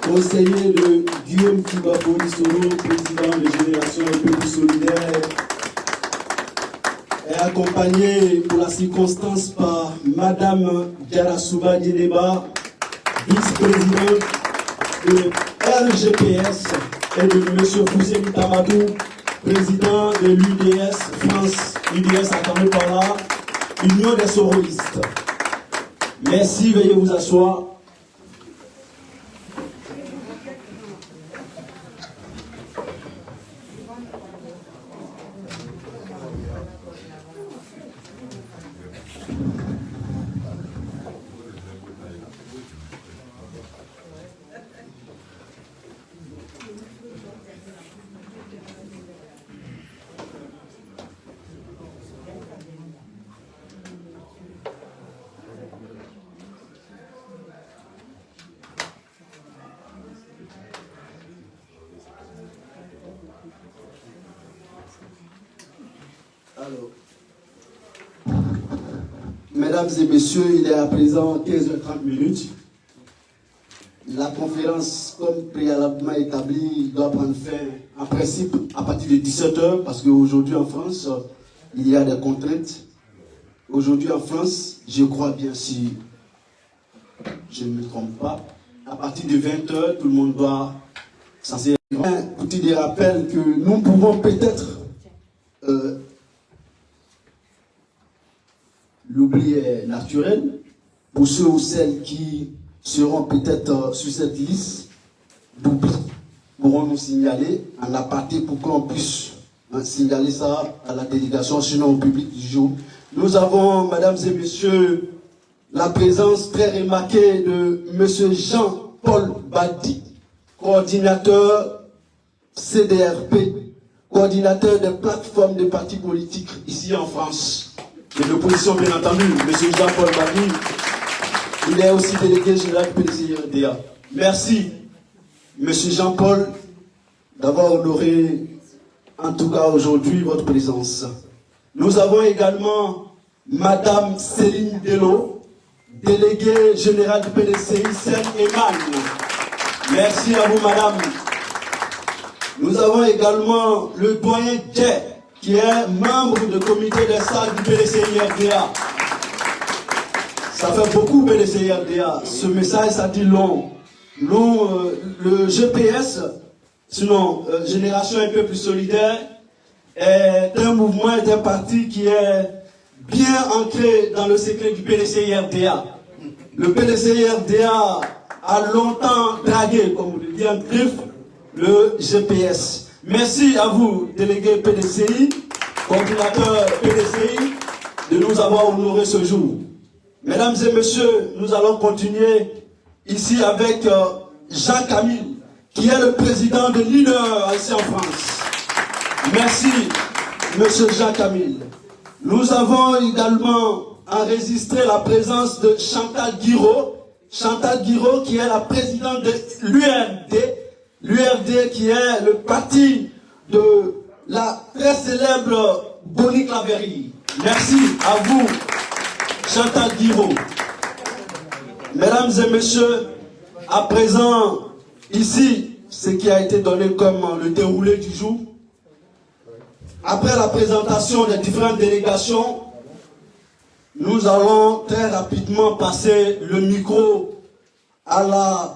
Conseiller de Guillaume Kiba-Bonisolo, président de Génération un peu plus solidaire, est accompagné pour la circonstance par Madame Diarra Djeneba, vice-présidente de RGPS, et de M. Fousseni Tamadou, président de l'UDS France, UDS attendez par là, Union des Sororistes. Merci, veuillez vous asseoir. Alors, mesdames et messieurs, il est à présent 15h30. La conférence, comme préalablement établie, doit prendre fin en principe à partir de 17h, parce qu'aujourd'hui en France, il y a des contraintes. Aujourd'hui en France, je crois bien, si je ne me trompe pas, à partir de 20h, tout le monde doit censé. Un petit rappel que nous pouvons peut-être l'oubli est naturel. Pour ceux ou celles qui seront peut-être sur cette liste d'oubli, pourront nous signaler en aparté pour qu'on puisse signaler ça à la délégation, sinon au public du jour. Nous avons, mesdames et messieurs, la présence très remarquée de M. Jean-Paul Badi, coordinateur CDRP, coordinateur des plateformes des partis politiques ici en France. De l'opposition, bien entendu, M. Jean-Paul Badi, il est aussi délégué général du PDC-RDA. Merci, M. Jean-Paul, d'avoir honoré, en tout cas aujourd'hui, votre présence. Nous avons également Madame Céline Dello, déléguée générale du PDCI Seine-et-Marne. Merci à vous, Madame. Nous avons également le doyen Dje, qui est membre du comité des salles du PDCI-RDA. Ça fait beaucoup PDCI-RDA. Ce message, ça dit long. Nous, le GPS, sinon Génération un peu plus solidaire, est un mouvement, est un parti qui est bien ancré dans le secret du PDCI-RDA. Le PDCI-RDA a longtemps dragué, comme vous le dites en griffe, le GPS. Merci à vous, délégué PDCI, coordinateur PDCI, de nous avoir honoré ce jour. Mesdames et messieurs, nous allons continuer ici avec Jean-Camille, qui est le président de l'INEUR ici en France. Merci, monsieur Jean-Camille. Nous avons également enregistré la présence de Chantal Guiraud. Chantal Guiraud, qui est la présidente de l'URD. L'URD qui est le parti de la très célèbre Bonnie Claverie. Merci à vous, Chantal Guiraud. Mesdames et messieurs, à présent, ici, ce qui a été donné comme le déroulé du jour. Après la présentation des différentes délégations, nous allons très rapidement passer le micro à la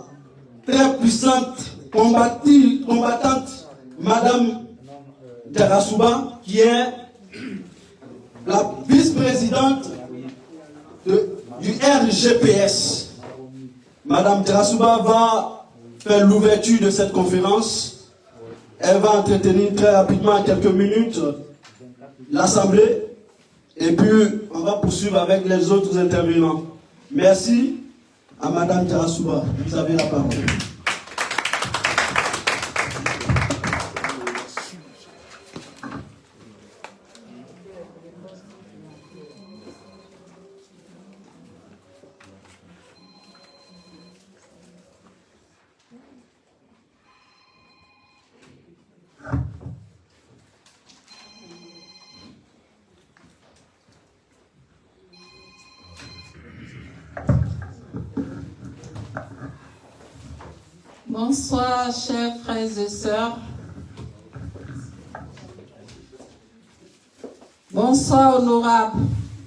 très puissante combattante Madame Diarra, qui est la vice-présidente du RGPS. Madame Diarra va faire l'ouverture de cette conférence. Elle va entretenir très rapidement, en quelques minutes, l'Assemblée. Et puis, on va poursuivre avec les autres intervenants. Merci à Madame Diarra. Vous avez la parole. Bonsoir, chers frères et sœurs. Bonsoir, honorable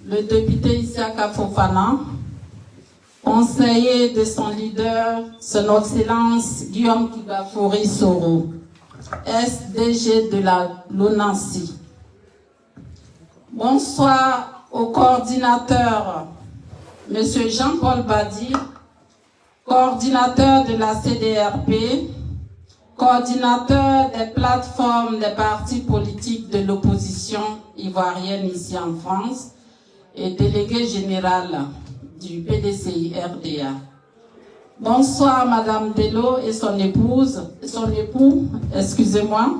le député Isiaka Fofana, conseiller de son leader, son Excellence Guillaume Kibafori Soro, SDG de la LONASI. Bonsoir au coordinateur, M. Jean-Paul Badi, coordinateur de la CDRP, coordinateur des plateformes des partis politiques de l'opposition ivoirienne ici en France et délégué général du PDCI RDA. Bonsoir Madame Dello et son époux, excusez-moi,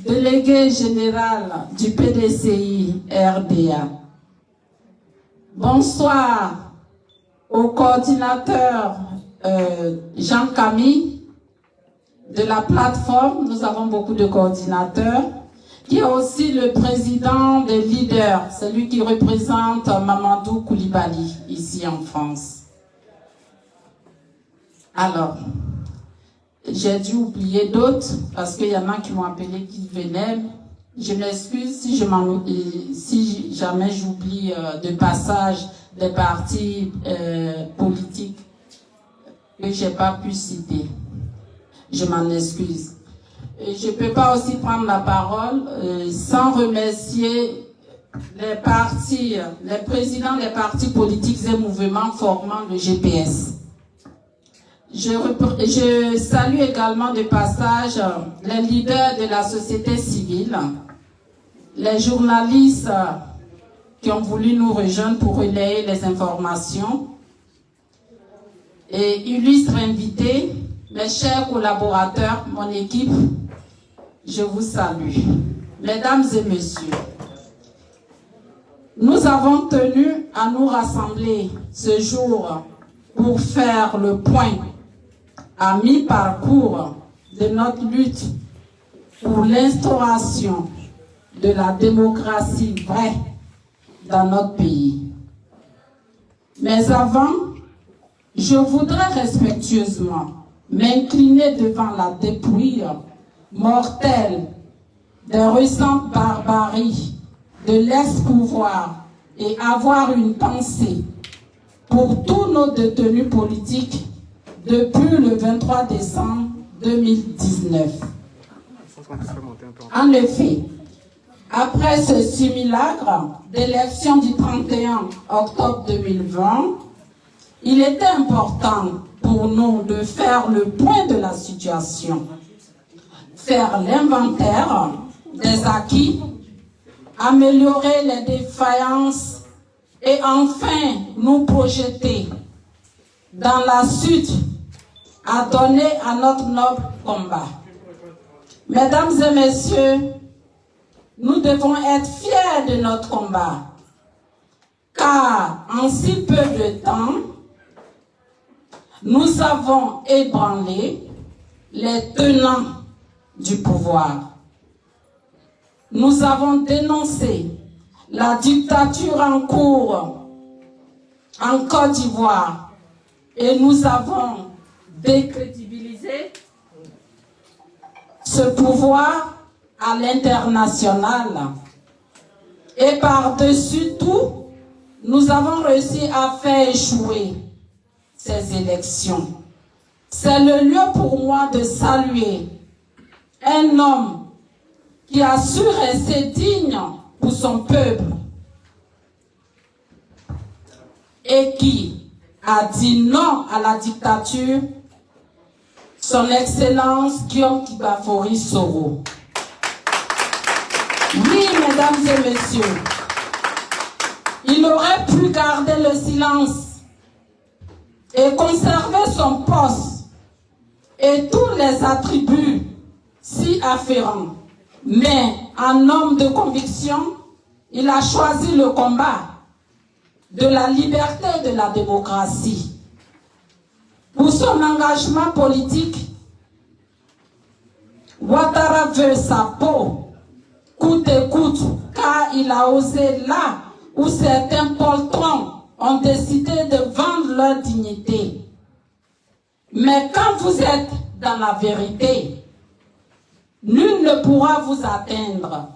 délégué général du PDCI RDA. Bonsoir au coordinateur Jean-Camille de la plateforme, nous avons beaucoup de coordinateurs, qui est aussi le président des leaders, celui qui représente Mamadou Koulibaly ici en France. Alors, j'ai dû oublier d'autres parce qu'il y en a qui m'ont appelé qui venaient. Je m'excuse si jamais j'oublie de passage des partis politiques que je n'ai pas pu citer. Je m'en excuse. Et je ne peux pas aussi prendre la parole sans remercier les présidents des partis politiques et mouvements formant le GPS. Je salue également de passage les leaders de la société civile, les journalistes qui ont voulu nous rejoindre pour relayer les informations, et illustres invités, mes chers collaborateurs, mon équipe, je vous salue. Mesdames et messieurs, nous avons tenu à nous rassembler ce jour pour faire le point à mi-parcours de notre lutte pour l'instauration de la démocratie vraie dans notre pays. Mais avant, je voudrais respectueusement m'incliner devant la dépouille mortelle des récentes barbaries de l'ex-pouvoir et avoir une pensée pour tous nos détenus politiques depuis le 23 décembre 2019. En effet, après ce simulacre d'élection du 31 octobre 2020, il était important pour nous de faire le point de la situation, faire l'inventaire des acquis, améliorer les défaillances et enfin nous projeter dans la suite à donner à notre noble combat. Mesdames et messieurs, nous devons être fiers de notre combat, car en si peu de temps, nous avons ébranlé les tenants du pouvoir. Nous avons dénoncé la dictature en cours en Côte d'Ivoire et nous avons décrédibilisé ce pouvoir à l'international. Et par-dessus tout, nous avons réussi à faire échouer ces élections. C'est le lieu pour moi de saluer un homme qui a su rester digne pour son peuple et qui a dit non à la dictature, son Excellence Guillaume Kibafori Soro. Oui, mesdames et messieurs, il aurait pu garder le silence et conserver son poste et tous les attributs si afférents. Mais en homme de conviction, il a choisi le combat de la liberté et de la démocratie. Pour son engagement politique, Ouattara veut sa peau, coûte et coûte, car il a osé là où certains poltrons ont décidé de vendre leur dignité. Mais quand vous êtes dans la vérité, nul ne pourra vous atteindre.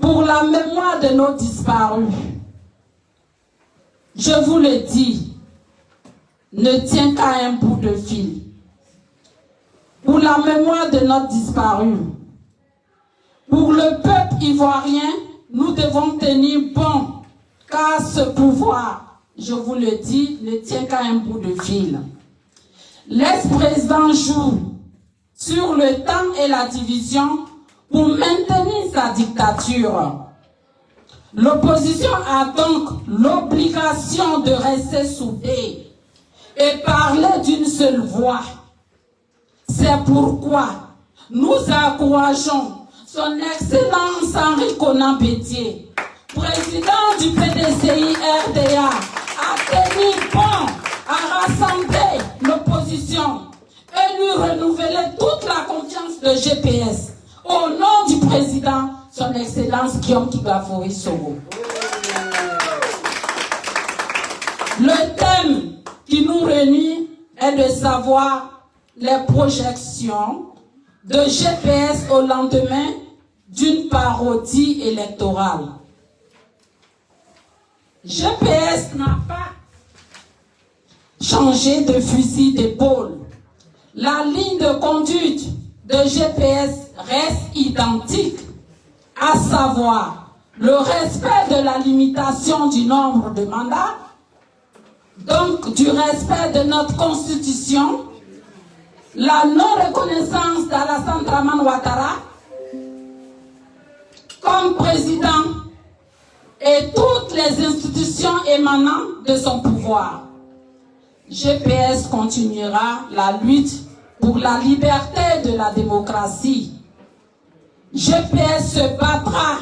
Pour la mémoire de nos disparus, je vous le dis, ne tient qu'à un bout de fil. Pour la mémoire de notre disparu, pour le peuple ivoirien, nous devons tenir bon, car ce pouvoir, je vous le dis, ne tient qu'à un bout de fil. L'ex-président joue sur le temps et la division pour maintenir sa dictature. L'opposition a donc l'obligation de rester soudée et parler d'une seule voix. C'est pourquoi nous encourageons son Excellence Henri Konan Bédié, président du PDCI RDA, à tenir bon, à rassembler l'opposition et lui renouveler toute la confiance de GPS au nom du président, son Excellence Guillaume Kibafori Soro. Le thème qui nous réunit est de savoir les projections de GPS au lendemain d'une parodie électorale. GPS n'a pas changé de fusil d'épaule. La ligne de conduite de GPS reste identique, à savoir le respect de la limitation du nombre de mandats, donc du respect de notre constitution, la non-reconnaissance d'Alassane Dramane Ouattara comme président et toutes les institutions émanant de son pouvoir. GPS continuera la lutte pour la liberté de la démocratie. GPS se battra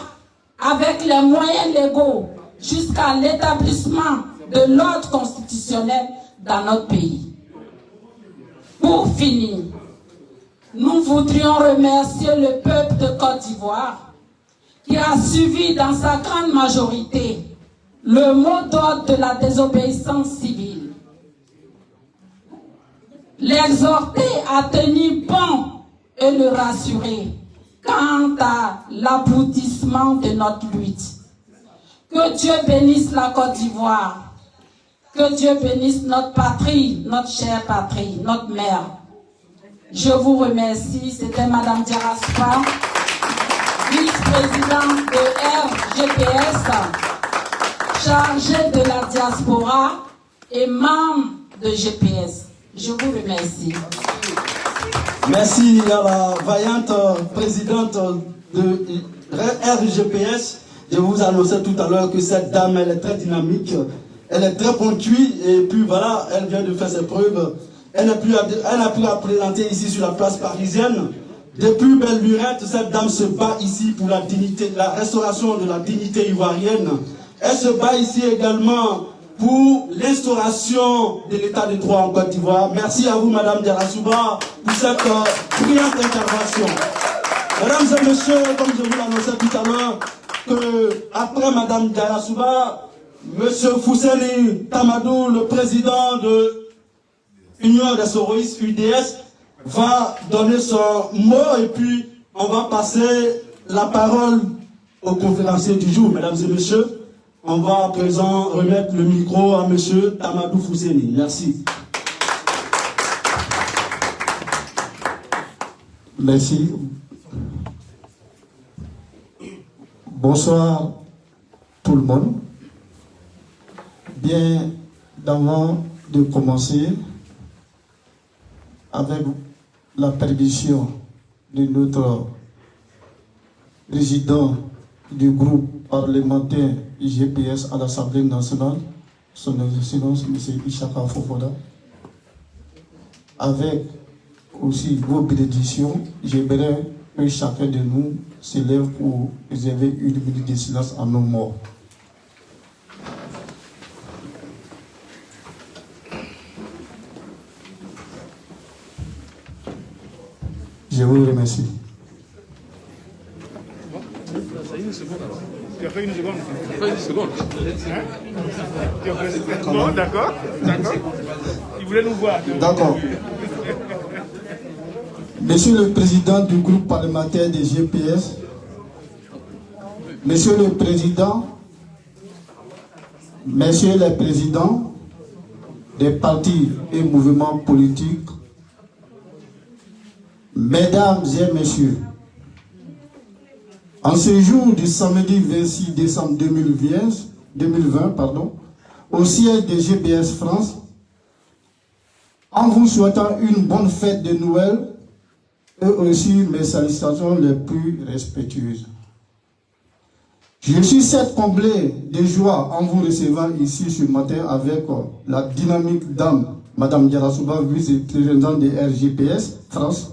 avec les moyens légaux jusqu'à l'établissement de l'ordre constitutionnel dans notre pays. Pour finir, nous voudrions remercier le peuple de Côte d'Ivoire qui a suivi dans sa grande majorité le mot d'ordre de la désobéissance civile. L'exhorter à tenir bon et le rassurer quant à l'aboutissement de notre lutte. Que Dieu bénisse la Côte d'Ivoire. Que Dieu bénisse notre patrie, notre chère patrie, notre mère. Je vous remercie. C'était Madame Diarra Souba, vice-présidente de RGPS, chargée de la diaspora et membre de GPS. Je vous remercie. Merci à la vaillante présidente de RGPS. Je vous annonçais tout à l'heure que cette dame, elle est très dynamique, elle est très ponctuée et puis voilà, elle vient de faire ses preuves. Elle n'a plus à présenter ici sur la place parisienne. Depuis belle lurette, cette dame se bat ici pour la dignité, la restauration de la dignité ivoirienne. Elle se bat ici également pour l'instauration de l'état de droit en Côte d'Ivoire. Merci à vous, Madame Diarra Souba, pour cette brillante intervention. Mesdames et messieurs, comme je vous l'annonçais tout à l'heure, que après Madame Diarra Souba, Monsieur Fousseni Tamadou, le président de l'Union des Soroïstes UDS, va donner son mot et puis on va passer la parole au conférencier du jour. Mesdames et messieurs, on va à présent remettre le micro à Monsieur Tamadou Fousseni. Merci. Merci. Bonsoir tout le monde. Bien, avant de commencer, avec la permission de notre président du groupe parlementaire GPS à l'Assemblée nationale, son Excellence M. Ishaka Fofoda, avec aussi vos bénédictions, j'aimerais que chacun de nous se lève pour réserver une minute de silence à nos morts. Je vous remercie. Tu as fait une seconde. Une seconde. Hein? Tu as fait... Bon, d'accord. Il voulait nous voir. D'accord. Monsieur le Président du groupe parlementaire des GPS, Monsieur le Président, Messieurs les Présidents des partis et mouvements politiques, Mesdames et Messieurs, en ce jour du samedi 26 décembre 2020, au siège de GPS France, en vous souhaitant une bonne fête de Noël et aussi mes salutations les plus respectueuses. Je suis certes comblé de joie en vous recevant ici ce matin avec la dynamique dame, Madame Diarasouba, vice-présidente de RGPS France,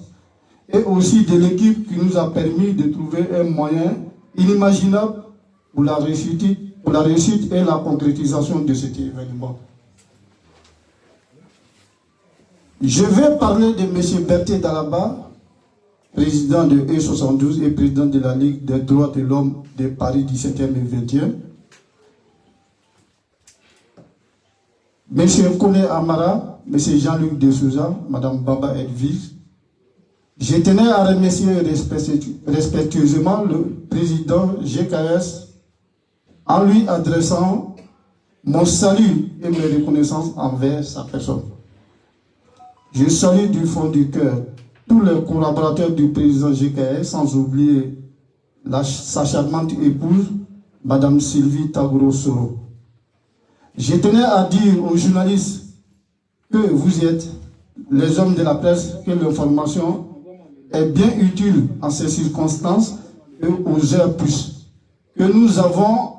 et aussi de l'équipe qui nous a permis de trouver un moyen inimaginable pour la réussite et la concrétisation de cet événement. Je vais parler de M. Berthe Dalaba, président de E72 et président de la Ligue des droits de l'homme de Paris 17e et 20e. M. Kone Amara, M. Jean-Luc de Souza, Mme Baba Edwige. Je tenais à remercier respectueusement le président GKS en lui adressant mon salut et mes reconnaissances envers sa personne. Je salue du fond du cœur tous les collaborateurs du président GKS, sans oublier sa charmante épouse, Mme Sylvie Tagoro-Soro. Je tenais à dire aux journalistes que vous êtes les hommes de la presse, que l'information est bien utile en ces circonstances et aux heures plus. Que nous avons,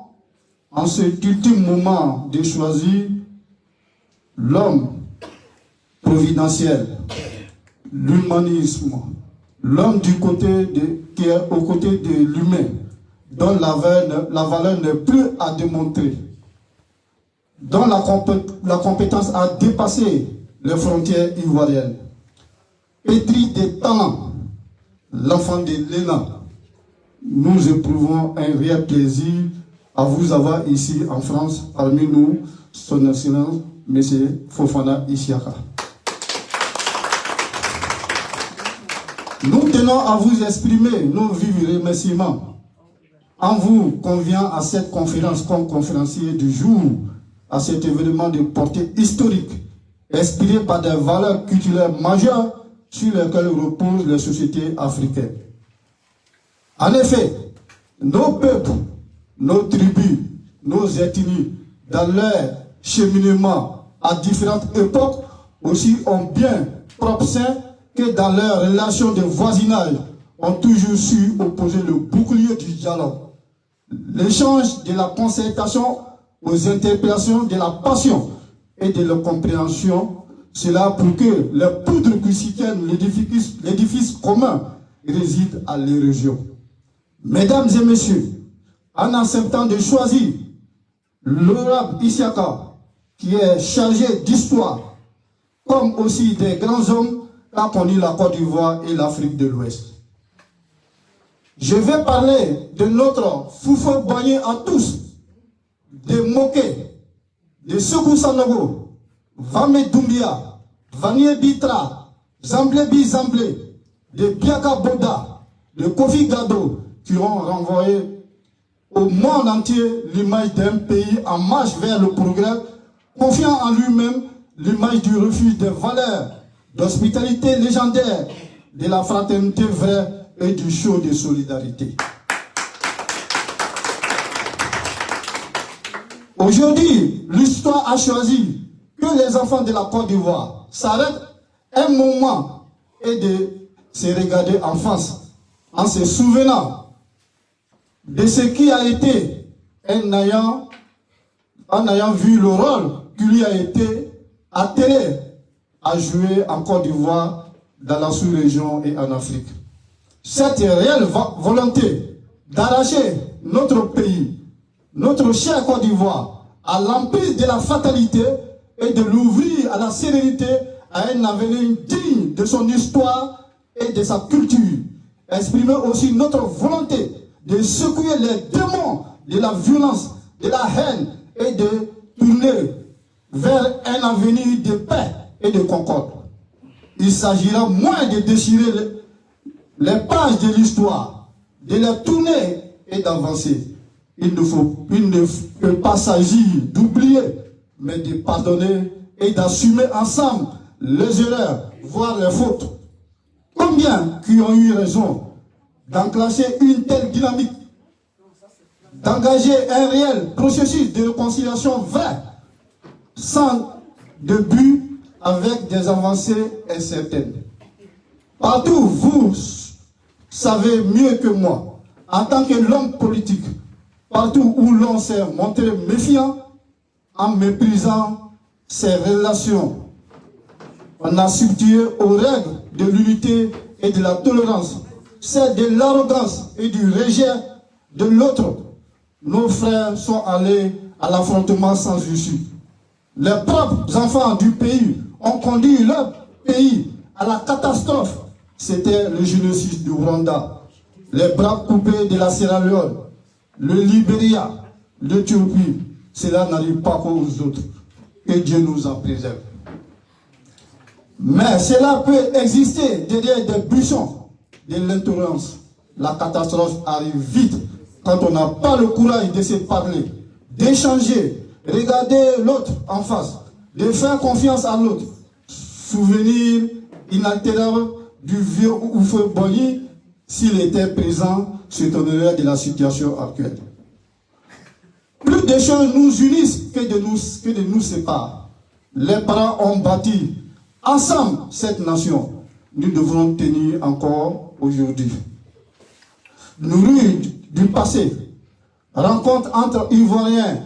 en cet ultime moment, de choisir l'homme providentiel, l'humanisme, l'homme qui est aux côtés de l'humain, dont la valeur n'est plus à démontrer, dont la compétence a dépassé les frontières ivoiriennes. Pétri de talent, l'enfant de l'ENA, nous éprouvons un réel plaisir à vous avoir ici en France, parmi nous, son Excellence, M. Fofana Isiaka. Nous tenons à vous exprimer nos vifs remerciements en vous conviant à cette conférence comme conférencier du jour, à cet événement de portée historique, inspiré par des valeurs culturelles majeures sur lesquelles reposent les sociétés africaines. En effet, nos peuples, nos tribus, nos ethnies, dans leur cheminement à différentes époques, aussi ont bien propre sein que dans leurs relations de voisinage, ont toujours su opposer le bouclier du dialogue. L'échange de la concertation aux interpellations de la passion et de la compréhension, cela pour que les poudres qui soutiennent l'édifice commun résident à l'érosion. Mesdames et messieurs, en acceptant de choisir l'honorable Isiaka, qui est chargé d'histoire, comme aussi des grands hommes qu'a connu la Côte d'Ivoire et l'Afrique de l'Ouest. Je vais parler de notre Foufou Boigné à tous, de Moké, de Sekou Sanogo, Vame Doumbia, Vanier Bitra, Zamblé Bizamblé, de Biaka Boda, de Kofi Gado, qui ont renvoyé au monde entier l'image d'un pays en marche vers le progrès, confiant en lui-même l'image du refuge des valeurs, d'hospitalité légendaire, de la fraternité vraie et du show de solidarité. Aujourd'hui, l'histoire a choisi que les enfants de la Côte d'Ivoire s'arrêtent un moment et de se regarder en face, en se souvenant de ce qui a été en ayant vu le rôle qui lui a été attelé à jouer en Côte d'Ivoire, dans la sous-région et en Afrique. Cette réelle volonté d'arracher notre pays, notre chère Côte d'Ivoire, à l'emprise de la fatalité et de l'ouvrir à la sérénité, à un avenir digne de son histoire et de sa culture. Exprimer aussi notre volonté de secouer les démons de la violence, de la haine et de tourner vers un avenir de paix et de concorde. Il s'agira moins de déchirer les pages de l'histoire, de les tourner et d'avancer. Il ne peut pas s'agir d'oublier, mais de pardonner et d'assumer ensemble les erreurs, voire les fautes. Combien qui ont eu raison d'enclencher une telle dynamique, d'engager un réel processus de réconciliation vrai, sans de but, avec des avancées incertaines. Partout, vous savez mieux que moi, en tant que l'homme politique, partout où l'on s'est montré méfiant, en méprisant ses relations, on a substitué aux règles de l'unité et de la tolérance, c'est de l'arrogance et du rejet de l'autre. Nos frères sont allés à l'affrontement sans issue. Les propres enfants du pays ont conduit leur pays à la catastrophe. C'était le génocide du Rwanda, les bras coupés de la Sierra Leone, le Libéria, l'Éthiopie. Cela n'arrive pas qu'aux autres. Que Dieu nous en préserve. Mais cela peut exister derrière des buissons de l'intolérance. La catastrophe arrive vite quand on n'a pas le courage de se parler, d'échanger, regarder l'autre en face, de faire confiance à l'autre. Souvenir inaltérable du vieux Houphouët-Boigny, s'il était présent, s'étonnerait de la situation actuelle. Plus de choses nous unissent que de nous séparent. Les parents ont bâti ensemble cette nation. Nous devrons tenir encore aujourd'hui. Nourris du passé, rencontre entre Ivoiriens,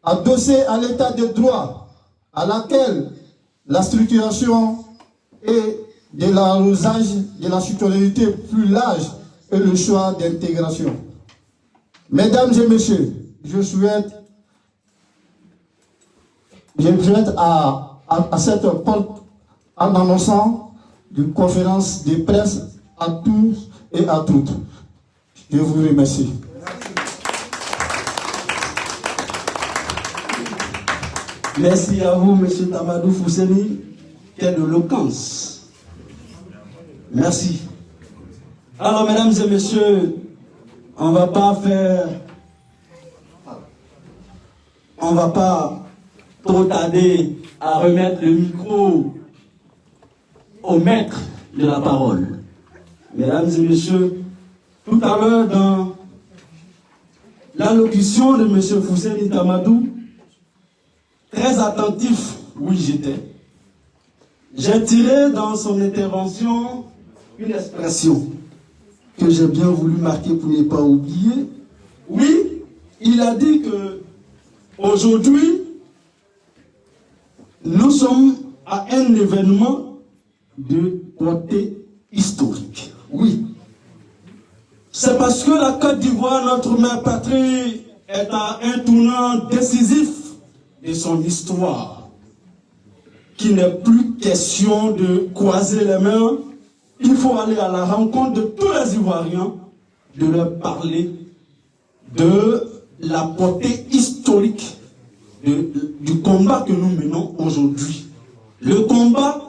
adossée à l'état de droit, à laquelle la structuration et de l'arrosage de la citoyenneté plus large et le choix d'intégration. Mesdames et messieurs, je souhaite à cette porte, en annonçant une conférence de presse à tous et à toutes. Je vous remercie. Merci à vous, M. Tamadou Fousseni. Quelle éloquence. Merci. Alors, mesdames et messieurs, on va pas trop tarder à remettre le micro au maître de la parole. Mesdames et messieurs, tout à l'heure, dans l'allocution de M. Fousseni Tamadou, très attentif, oui j'étais, j'ai tiré dans son intervention une expression que j'ai bien voulu marquer pour ne pas oublier. Oui, il a dit que aujourd'hui, nous sommes à un événement de portée historique. Oui. C'est parce que la Côte d'Ivoire, notre mère patrie, est à un tournant décisif de son histoire, qu'il n'est plus question de croiser les mains. Il faut aller à la rencontre de tous les Ivoiriens, de leur parler de la portée historique du combat que nous menons aujourd'hui. Le combat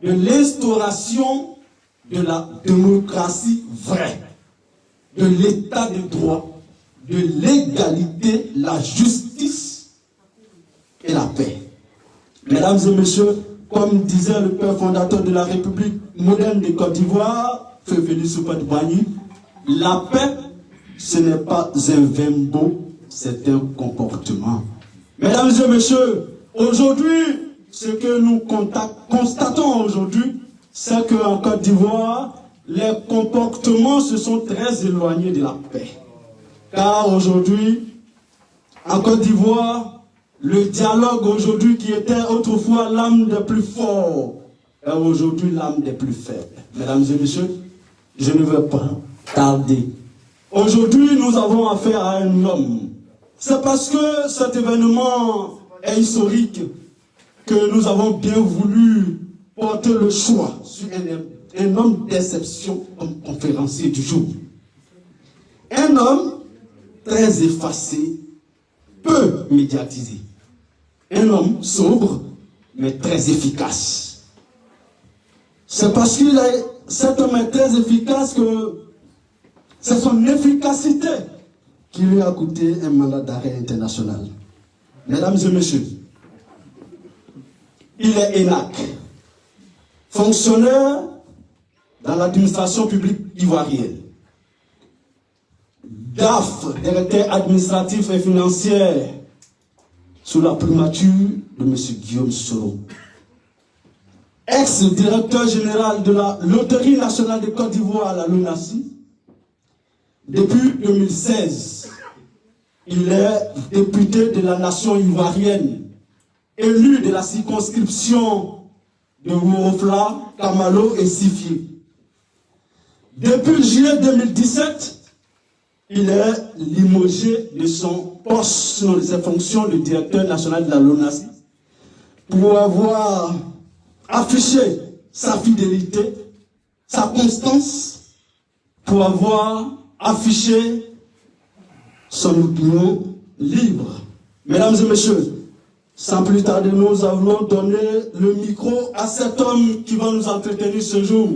de l'instauration de la démocratie vraie, de l'état de droit, de l'égalité, la justice et la paix. Mesdames et messieurs, comme disait le père fondateur de la République moderne de Côte d'Ivoire, Feu Félix Houphouët-Boigny, la paix, ce n'est pas un verbe, c'est un comportement. Mesdames et messieurs, aujourd'hui, ce que nous constatons aujourd'hui, c'est qu'en Côte d'Ivoire, les comportements se sont très éloignés de la paix. Car aujourd'hui, en Côte d'Ivoire, le dialogue aujourd'hui qui était autrefois l'âme des plus forts est aujourd'hui l'âme des plus faibles. Mesdames et messieurs, je ne veux pas tarder. Aujourd'hui, nous avons affaire à un homme. C'est parce que cet événement est historique que nous avons bien voulu porter le choix sur un homme d'exception comme conférencier du jour. Un homme très effacé, peu médiatisé. Un homme sobre, mais très efficace. C'est parce qu'il est, cet homme est très efficace que c'est son efficacité qui lui a coûté un mandat d'arrêt international. Mesdames et messieurs, il est ENAC, fonctionnaire dans l'administration publique ivoirienne. DAF, directeur administratif et financier, sous la primature de M. Guillaume Soro. Ex-directeur général de la Loterie nationale de Côte d'Ivoire, la LONASI. Depuis 2016, il est député de la nation ivoirienne, élu de la circonscription de Wofla, Kamalo et Sifié. Depuis juillet 2017, il est limogé de son poste, de ses fonctions de directeur national de la LONASI, pour avoir affiché sa fidélité, sa constance, pour avoir affiché son opinion libre. Mesdames et messieurs, sans plus tarder, nous allons donner le micro à cet homme qui va nous entretenir ce jour.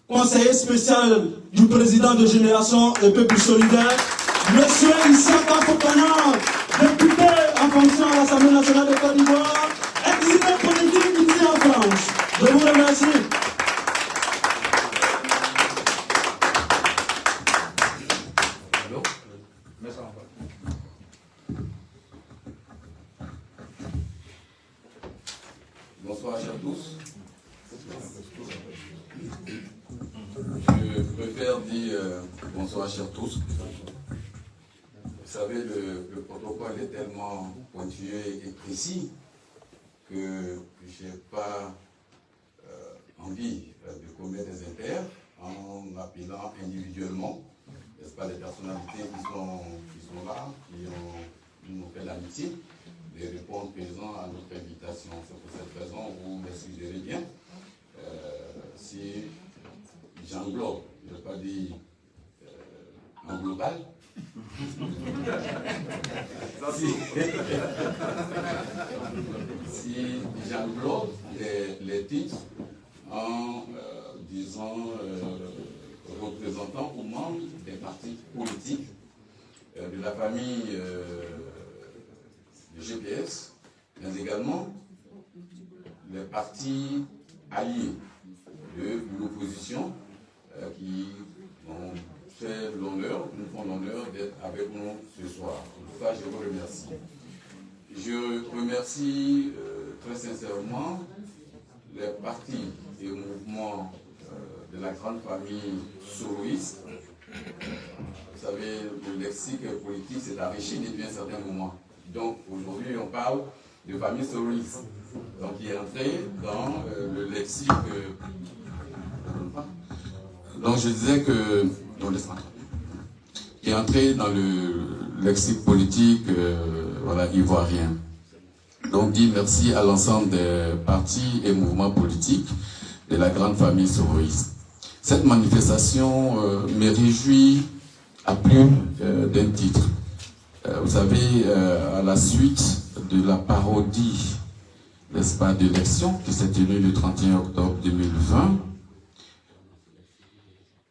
Conseiller spécial du président de Génération et Peuple Solidaire, Monsieur Issaka Fofana, député en fonction à l'Assemblée nationale de Côte d'Ivoire, exilé politique ici en France. Je vous remercie. Bonsoir à tous. Je préfère dire bonsoir à tous. Vous savez, le protocole est tellement pointueux et précis que je n'ai pas envie de commettre des impairs en appelant individuellement, n'est-ce pas, les personnalités qui sont là, qui nous fait l'amitié de répondre présent à notre invitation. C'est pour cette raison vous m'excuserez bien si j'englobe, je ne vais pas dire en global. Si j'englobe les titres en disant représentants ou membres des partis politiques de la famille du GPS, mais également les partis alliés de l'opposition qui ont fait l'honneur, nous font l'honneur d'être avec nous ce soir. Pour ça, je vous remercie. Je remercie très sincèrement les partis et mouvements de la grande famille soroïste. Vous savez, le lexique politique s'est enrichi depuis un certain moment. Donc aujourd'hui, on parle de famille soroïste. Donc il est entré dans le lexique. Donc je disais que. Qui est entré dans le lexique politique ivoirien. Donc dit merci à l'ensemble des partis et mouvements politiques de la grande famille soroïste. Cette manifestation me réjouit à plus d'un titre. Vous savez, à la suite de la parodie, n'est-ce pas, d'élection qui s'est tenue le 31 octobre 2020,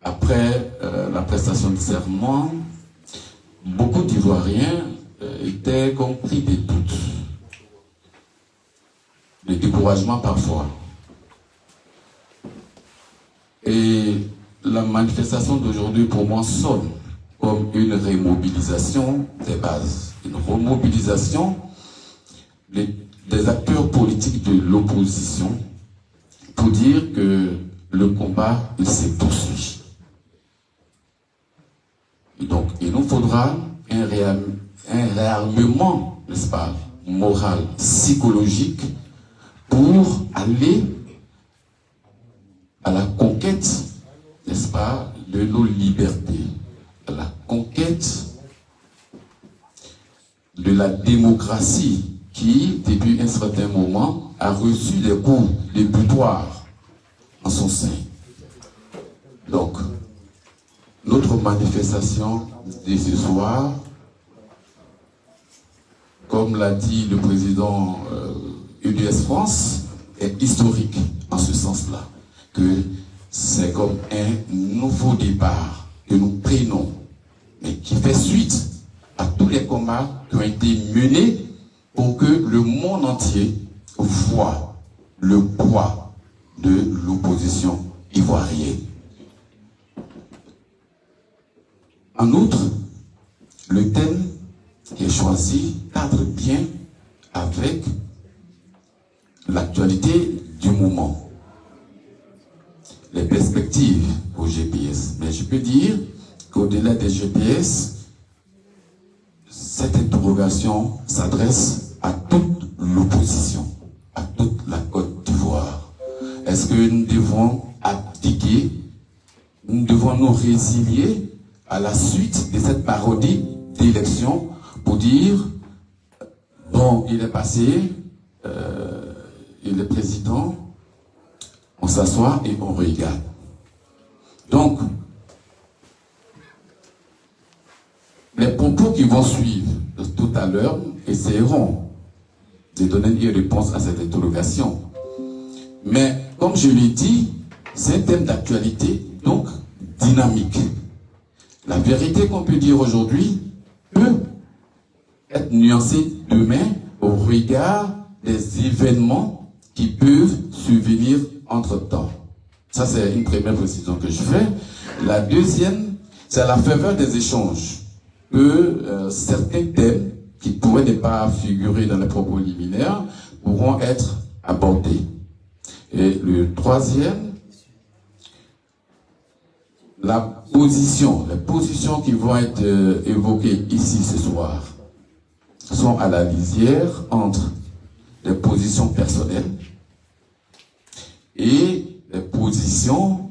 après la prestation de serment, beaucoup d'Ivoiriens étaient compris des doutes, des découragements parfois. Et la manifestation d'aujourd'hui, pour moi, sonne comme une remobilisation des bases, une remobilisation des acteurs politiques de l'opposition pour dire que le combat, il se poursuit. Et donc, il nous faudra un réarmement, n'est-ce pas, moral, psychologique, pour aller à la conquête, n'est-ce pas, de nos libertés, à la conquête de la démocratie qui, depuis un certain moment, a reçu des coups de butoir en son sein. Donc, notre manifestation de ce soir comme l'a dit le président UDS France, est historique en ce sens-là, que c'est comme un nouveau départ que nous prenons, mais qui fait suite à tous les combats qui ont été menés pour que le monde entier voit le poids de l'opposition ivoirienne. En outre, le thème qui est choisi cadre bien avec l'actualité du moment, les perspectives au GPS. Mais je peux dire qu'au-delà des GPS, cette interrogation s'adresse à toute l'opposition, à toute la Côte d'Ivoire. Est-ce que nous devons abdiquer, nous devons nous résilier à la suite de cette parodie d'élection pour dire, bon, il est passé, il est président, on s'assoit et on regarde. Donc, les propos qui vont suivre tout à l'heure essaieront de donner une réponse à cette interrogation. Mais, comme je l'ai dit, c'est un thème d'actualité, donc dynamique. La vérité qu'on peut dire aujourd'hui peut être nuancée demain au regard des événements qui peuvent survenir entre-temps. Ça, c'est une première précision que je fais. La deuxième, c'est à la faveur des échanges que certains thèmes qui pourraient ne pas figurer dans les propos liminaires pourront être abordés. Et le troisième, les positions qui vont être évoquées ici ce soir sont à la lisière entre les positions personnelles et les positions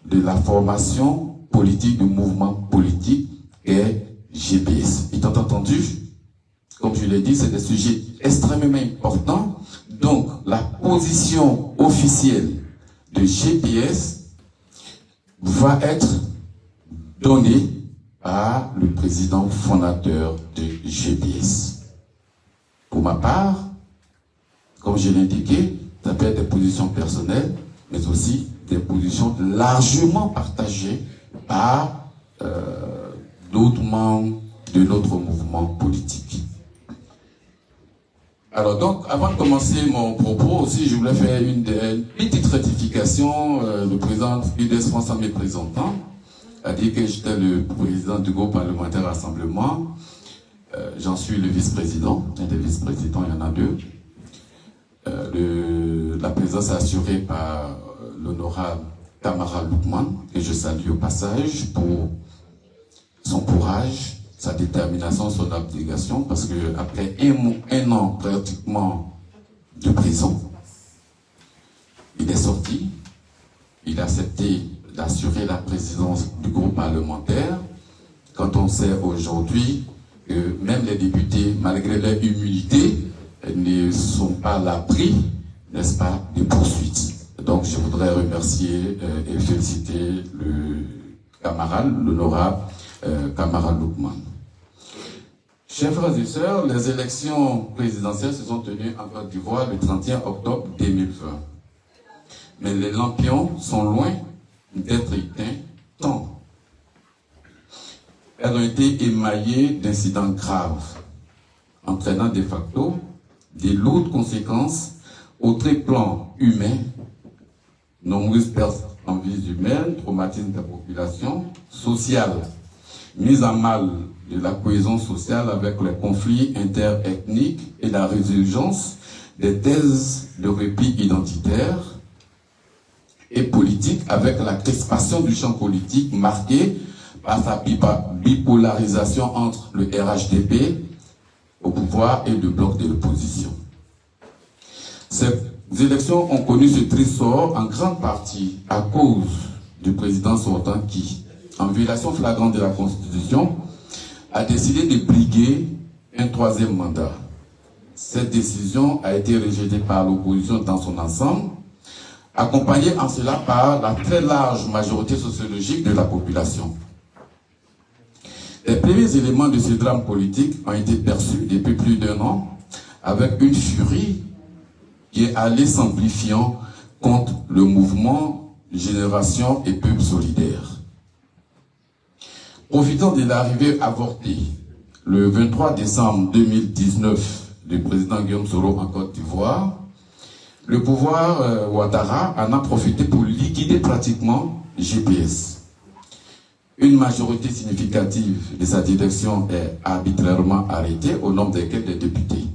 de la formation politique, du mouvement politique et GPS. Étant entendu, comme je l'ai dit, c'est des sujets extrêmement importants. Donc, la position officielle de GPS va être donnée par le président fondateur de GPS. Pour ma part, comme je l'ai indiqué, ça peut être des positions personnelles, mais aussi des positions largement partagées par d'autres membres de notre mouvement politique. Alors donc, avant de commencer mon propos aussi, je voulais faire une petite rectification. Le président UDS France en me présentant a dit que j'étais le président du groupe parlementaire Rassemblement. J'en suis le vice-président. Un des vice-présidents, il y en a deux. La présidence est assurée par l'honorable Kamara Loukman, que je salue au passage pour son courage, sa détermination, son abnégation, parce qu'après un an pratiquement de prison, il est sorti, il a accepté d'assurer la présidence du groupe parlementaire, quand on sait aujourd'hui que même les députés, malgré leur humilité, ne sont pas à l'abri, n'est-ce pas, des poursuites. Donc je voudrais remercier et féliciter le camarade, l'honorable Kamara Loukman. Chers frères et sœurs, les élections présidentielles se sont tenues en Côte d'Ivoire le 31 octobre 2020. Mais les lampions sont loin d'être éteints tant elles ont été émaillées d'incidents graves, entraînant de facto des lourdes conséquences au très plan humain, nombreuses pertes en vies humaines, traumatisme de la population, sociale, mise à mal de la cohésion sociale avec les conflits interethniques et la résurgence des thèses de répit identitaire et politique avec la crispation du champ politique marqué par sa bipolarisation entre le RHDP au pouvoir et le bloc de l'opposition. Ces élections ont connu ce triste sort en grande partie à cause du président sortant qui, en violation flagrante de la Constitution, a décidé de briguer un troisième mandat. Cette décision a été rejetée par l'opposition dans son ensemble, accompagnée en cela par la très large majorité sociologique de la population. Les premiers éléments de ce drame politique ont été perçus depuis plus d'1 an avec une furie qui est allée s'amplifiant contre le mouvement Génération et Peuple Solidaire. Profitant de l'arrivée avortée le 23 décembre 2019 du président Guillaume Soro en Côte d'Ivoire, le pouvoir Ouattara en a profité pour liquider pratiquement GPS. Une majorité significative de sa direction est arbitrairement arrêtée, au nombre desquels des députés.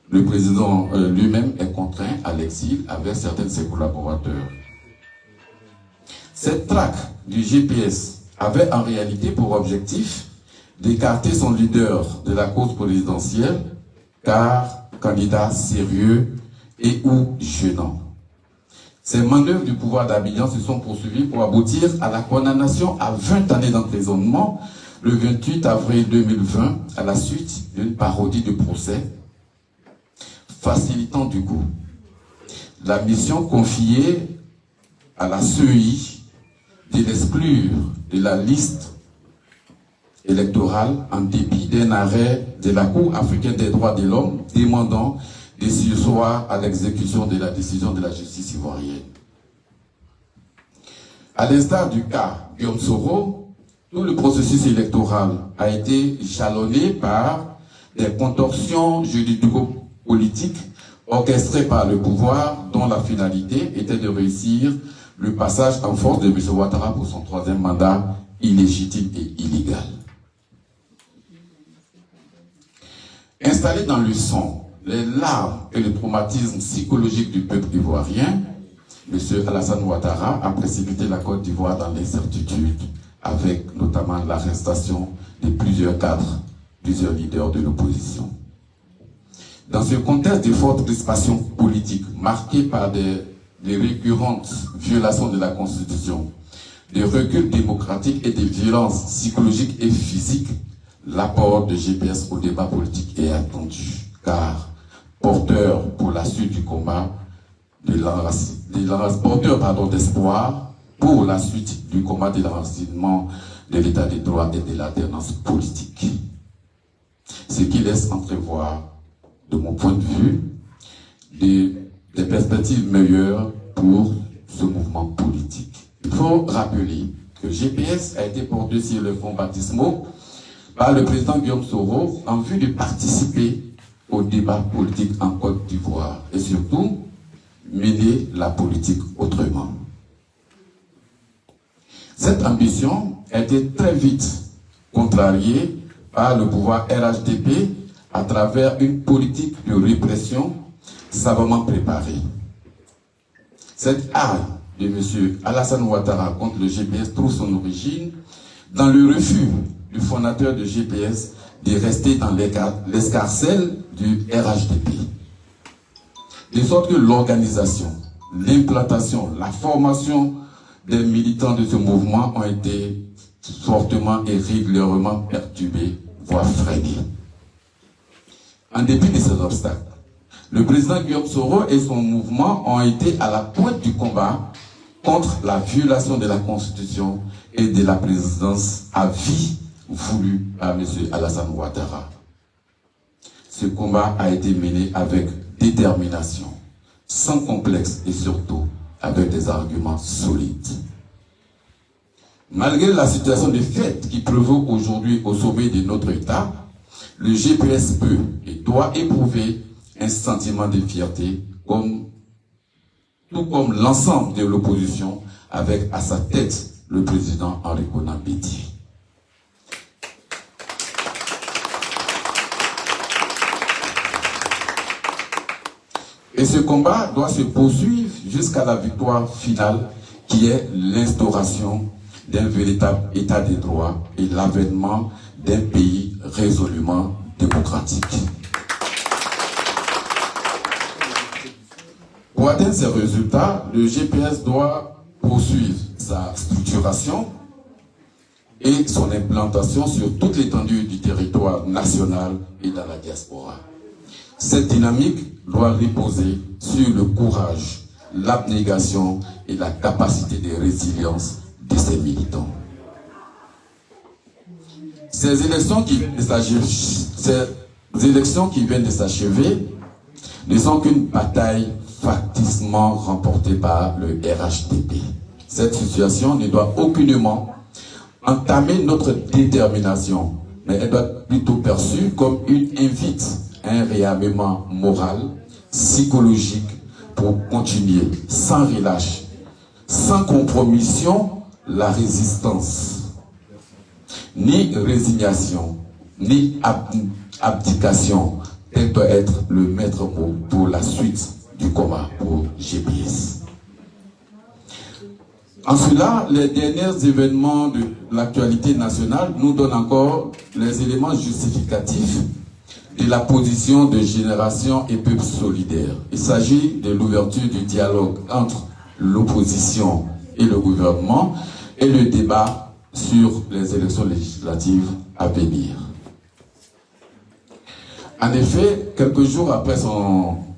Le président lui-même est contraint à l'exil avec certains de ses collaborateurs. Cette traque du GPS avait en réalité pour objectif d'écarter son leader de la cause présidentielle, car candidat sérieux et ou gênant. Ces manœuvres du pouvoir d'Abidjan se sont poursuivies pour aboutir à la condamnation à 20 années d'emprisonnement le 28 avril 2020 à la suite d'une parodie de procès, facilitant du coup la mission confiée à la CEI de l'exclure de la liste électorale en dépit d'un arrêt de la Cour africaine des droits de l'homme demandant de surseoir à l'exécution de la décision de la justice ivoirienne. À l'instar du cas Guillaume Soro, tout le processus électoral a été jalonné par des contorsions juridico-politiques orchestrées par le pouvoir dont la finalité était de réussir le passage en force de M. Ouattara pour son 3e mandat illégitime et illégal. Installé dans le sang, les larmes et le traumatisme psychologique du peuple ivoirien, M. Alassane Ouattara a précipité la Côte d'Ivoire dans l'incertitude, avec notamment l'arrestation de plusieurs cadres, plusieurs leaders de l'opposition. Dans ce contexte de forte crispation politique, marqué par des récurrentes violations de la Constitution, des reculs démocratiques et des violences psychologiques et physiques, l'apport de GPS au débat politique est attendu, car porteur pour la suite du combat, porteur d'espoir pour la suite du combat de l'enracinement de l'état de droit et de l'alternance politique. Ce qui laisse entrevoir, de mon point de vue, des perspectives meilleures pour ce mouvement politique. Il faut rappeler que GPS a été porté sur le fonds baptismaux par le président Guillaume Soro en vue de participer au débat politique en Côte d'Ivoire et surtout mener la politique autrement. Cette ambition a été très vite contrariée par le pouvoir RHDP à travers une politique de répression savamment préparée. Cette arme de M. Alassane Ouattara contre le GPS trouve son origine dans le refus du fondateur de GPS de rester dans l'escarcelle du RHDP. De sorte que l'organisation, l'implantation, la formation des militants de ce mouvement ont été fortement et régulièrement perturbés, voire freinés. En dépit de ces obstacles, le président Guillaume Soro et son mouvement ont été à la pointe du combat contre la violation de la Constitution et de la présidence à vie voulue par M. Alassane Ouattara. Ce combat a été mené avec détermination, sans complexe et surtout avec des arguments solides. Malgré la situation de fait qui prévaut aujourd'hui au sommet de notre État, le GPS peut et doit éprouver un sentiment de fierté, tout comme l'ensemble de l'opposition, avec à sa tête le président Henri Konan Bédié. Et ce combat doit se poursuivre jusqu'à la victoire finale, qui est l'instauration d'un véritable état de droit et l'avènement d'un pays résolument démocratique. Pour atteindre ces résultats, le GPS doit poursuivre sa structuration et son implantation sur toute l'étendue du territoire national et dans la diaspora. Cette dynamique doit reposer sur le courage, l'abnégation et la capacité de résilience de ses militants. Ces élections qui viennent de s'achever ne sont qu'une bataille facticement remportée par le RHDP. Cette situation ne doit aucunement entamer notre détermination, mais elle doit être plutôt perçue comme une invite à un réarmement moral, psychologique, pour continuer sans relâche, sans compromission, la résistance. Ni résignation, ni abdication, tel doit être le maître mot pour la suite du combat pour GPS. En cela, les derniers événements de l'actualité nationale nous donnent encore les éléments justificatifs de la position de Génération et Peuple Solidaire. Il s'agit de l'ouverture du dialogue entre l'opposition et le gouvernement et le débat sur les élections législatives à venir. En effet, quelques jours après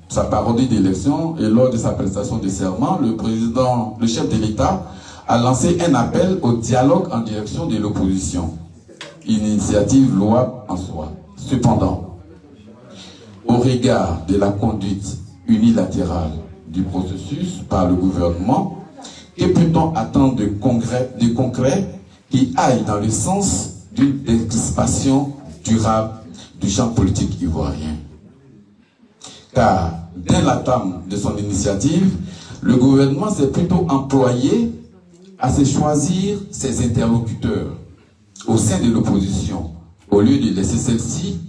sa parodie d'élection et lors de sa prestation de serment, le chef de l'État a lancé un appel au dialogue en direction de l'opposition. Une initiative louable en soi. Cependant, au regard de la conduite unilatérale du processus par le gouvernement, que peut-on attendre de concret qui aille dans le sens d'une expansion durable du champ politique ivoirien? Car dès l'entame de son initiative, le gouvernement s'est plutôt employé à se choisir ses interlocuteurs au sein de l'opposition, au lieu de laisser celle-ci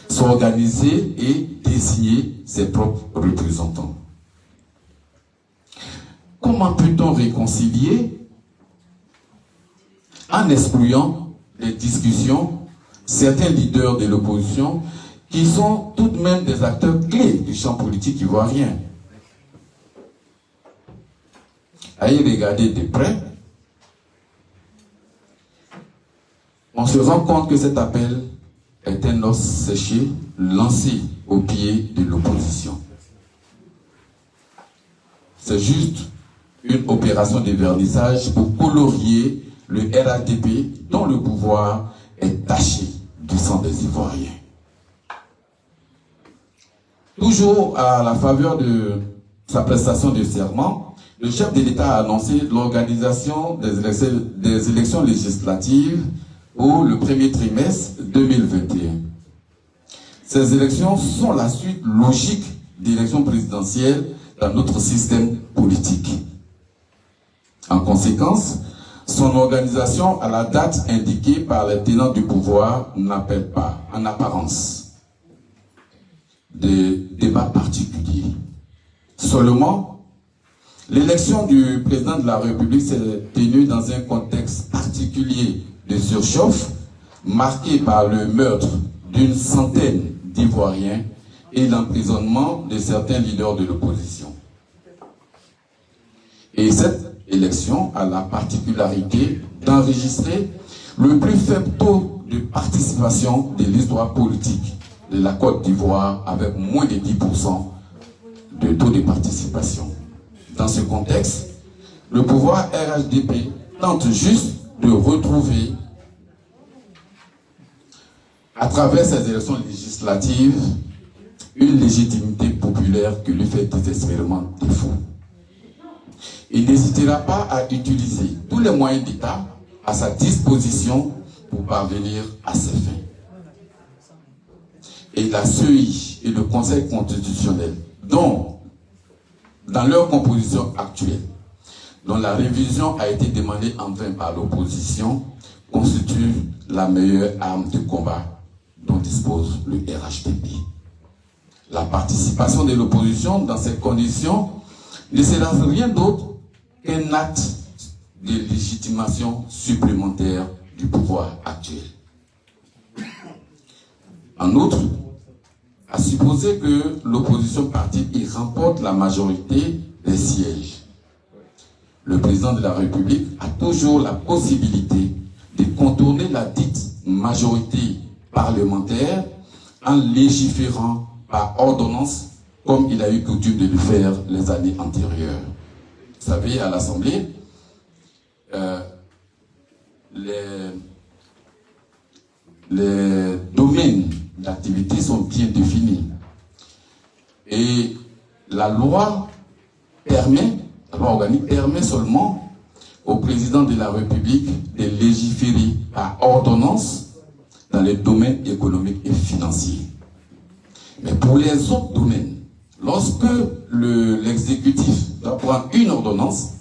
s'organiser et désigner ses propres représentants. Comment peut-on réconcilier, en excluant les discussions, certains leaders de l'opposition qui sont tout de même des acteurs clés du champ politique ivoirien? À y regarder de près, on se rend compte que cet appel est un os séché lancé au pied de l'opposition. C'est juste une opération de vernissage pour colorier le RHDP dont le pouvoir est taché du sang des Ivoiriens. Toujours à la faveur de sa prestation de serment, le chef de l'État a annoncé l'organisation des élections législatives pour le premier trimestre 2021. Ces élections sont la suite logique d'élections présidentielles dans notre système politique. En conséquence, son organisation à la date indiquée par les tenants du pouvoir n'appelle pas, en apparence, de débats particuliers. Seulement, l'élection du président de la République s'est tenue dans un contexte particulier de surchauffe, marqué par le meurtre d'une centaine d'Ivoiriens et l'emprisonnement de certains leaders de l'opposition. Et cette élection a la particularité d'enregistrer le plus faible taux de participation de l'histoire politique de la Côte d'Ivoire, avec moins de 10% de taux de participation. Dans ce contexte, le pouvoir RHDP tente juste de retrouver, à travers ces élections législatives, une légitimité populaire qui lui fait désespérément défaut. Il n'hésitera pas à utiliser tous les moyens d'État à sa disposition pour parvenir à ses fins. Et la CEI et le Conseil constitutionnel, dont, dans leur composition actuelle, dont la révision a été demandée en vain par l'opposition, constitue la meilleure arme de combat dont dispose le RHDP. La participation de l'opposition dans ces conditions ne sera rien d'autre qu'un acte de légitimation supplémentaire du pouvoir actuel. En outre, à supposer que l'opposition partie y remporte la majorité des sièges, le président de la République a toujours la possibilité de contourner la dite majorité parlementaire en légiférant par ordonnance, comme il a eu coutume de le faire les années antérieures. Vous savez, à l'Assemblée, les domaines d'activité sont bien définis. Et la loi organique permet seulement au président de la République de légiférer par ordonnance dans les domaines économiques et financiers. Mais pour les autres domaines, lorsque l'exécutif doit prendre une ordonnance,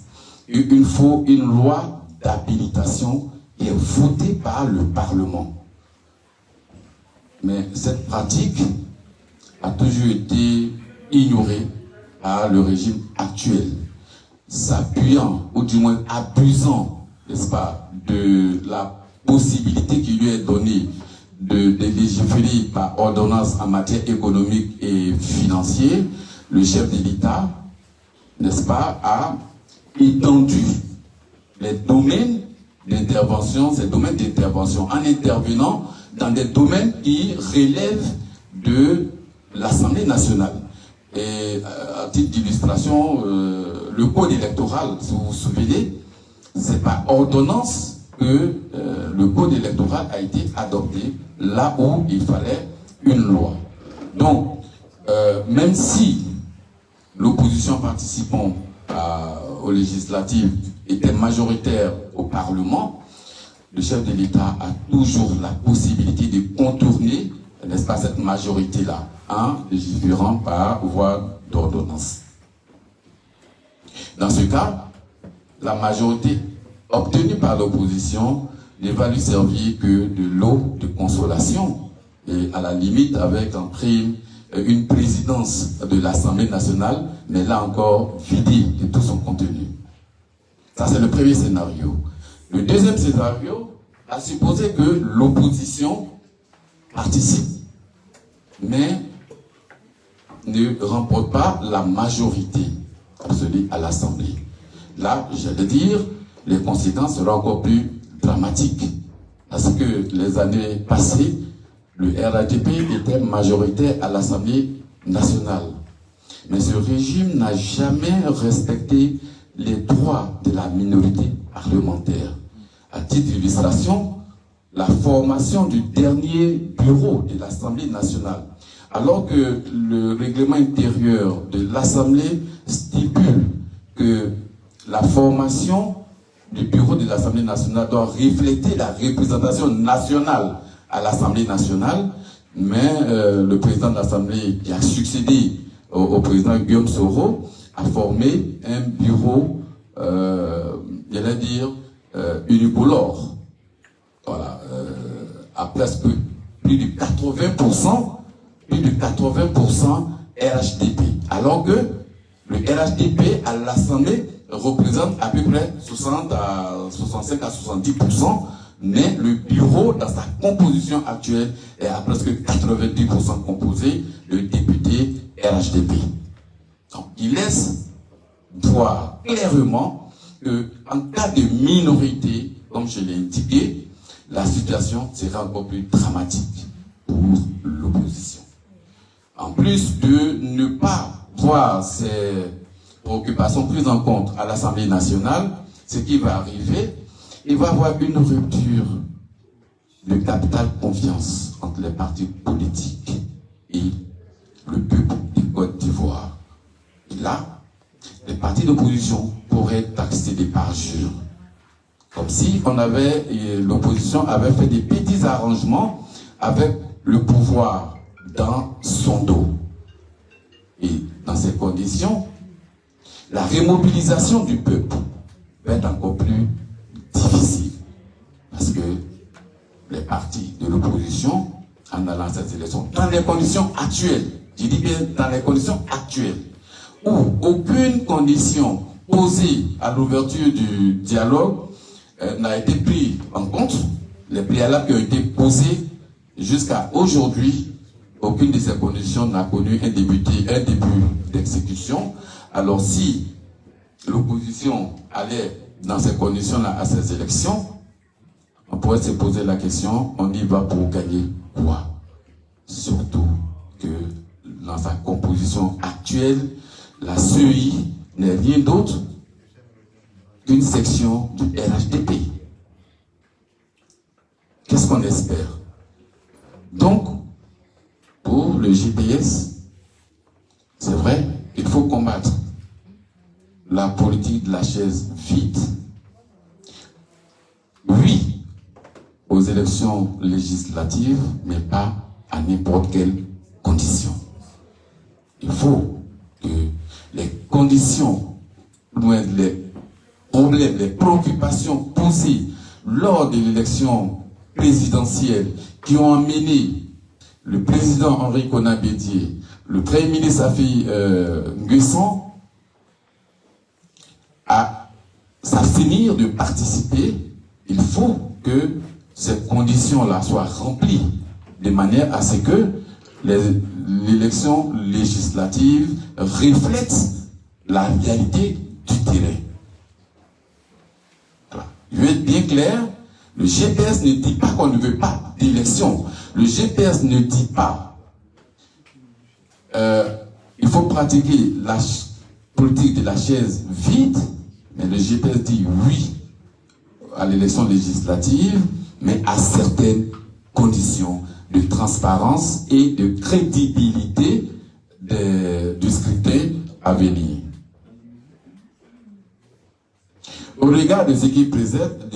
il faut une loi d'habilitation qui est votée par le Parlement. Mais cette pratique a toujours été ignorée par le régime actuel, s'appuyant, ou du moins abusant, n'est-ce pas, de la possibilité qui lui est donnée de légiférer par ordonnance en matière économique et financière. Le chef de l'État, n'est-ce pas, a étendu les domaines d'intervention, ces domaines d'intervention, en intervenant dans des domaines qui relèvent de l'Assemblée nationale. Et à titre d'illustration, le code électoral, si vous vous souvenez, c'est par ordonnance que le code électoral a été adopté là où il fallait une loi. Donc, même si l'opposition participant aux législatives était majoritaire au Parlement, le chef de l'État a toujours la possibilité de contourner, n'est-ce pas, cette majorité-là, en légiférant par voie d'ordonnance. Dans ce cas, la majorité obtenue par l'opposition ne va lui servir que de l'eau de consolation, et à la limite avec un prime, une présidence de l'Assemblée nationale, mais là encore vidée de tout son contenu. Ça, c'est le premier scénario. Le deuxième scénario a supposé que l'opposition participe, mais ne remporte pas la majorité absolue à l'Assemblée. Là, j'allais dire, les conséquences seront encore plus dramatiques. Parce que les années passées, le RADP était majoritaire à l'Assemblée nationale. Mais ce régime n'a jamais respecté les droits de la minorité parlementaire. À titre d'illustration, la formation du dernier bureau de l'Assemblée nationale, alors que le règlement intérieur de l'Assemblée stipule que la formation du bureau de l'Assemblée nationale doit refléter la représentation nationale à l'Assemblée nationale, mais le président de l'Assemblée qui a succédé au président Guillaume Soro a formé un bureau, j'allais dire, unicolore. Voilà, à presque plus de 80% RHDP. Alors que le RHDP à l'Assemblée représente à peu près 65 à 70%, mais le bureau, dans sa composition actuelle, est à presque 90% composé de députés RHDP. Donc, il laisse voir clairement qu'en cas de minorité, comme je l'ai indiqué, la situation sera encore plus dramatique pour l'opposition. En plus de ne pas voir ces préoccupations prises en compte à l'Assemblée nationale, ce qui va arriver, il va y avoir une rupture de capital confiance entre les partis politiques et le peuple de Côte d'Ivoire. Et là, les partis d'opposition pourraient être taxés des parjures. Comme si l'opposition avait fait des petits arrangements avec le pouvoir dans son dos. Et dans ces conditions, la remobilisation du peuple va être encore plus difficile. Parce que les partis de l'opposition, en allant à cette élection, dans les conditions actuelles, je dis bien dans les conditions actuelles, où aucune condition posée à l'ouverture du dialogue n'a été prise en compte, les préalables qui ont été posés jusqu'à aujourd'hui, aucune de ces conditions n'a connu un début d'exécution. Alors si l'opposition allait dans ces conditions-là à ces élections, on pourrait se poser la question, on y va pour gagner quoi? Surtout que dans sa composition actuelle, la CEI n'est rien d'autre qu'une section du RHDP. Qu'est-ce qu'on espère? Donc, pour le GPS, c'est vrai, il faut combattre la politique de la chaise vide. Oui, aux élections législatives, mais pas à n'importe quelle condition. Il faut que les conditions, les problèmes, les préoccupations posées lors de l'élection présidentielle qui ont amené le président Henri Konan Bédié, le premier ministre Safi Nguessan à s'abstenir de participer, il faut que ces conditions-là soient remplies de manière à ce que l'élection législative reflète la réalité du terrain. Voilà. Je vais être bien clair, le GPS ne dit pas qu'on ne veut pas d'élection. Le GPS ne dit pas il faut pratiquer la politique de la chaise vide, mais le GPS dit oui à l'élection législative, mais à certaines conditions de transparence et de crédibilité du scrutin à venir. Au regard de ce qui précède,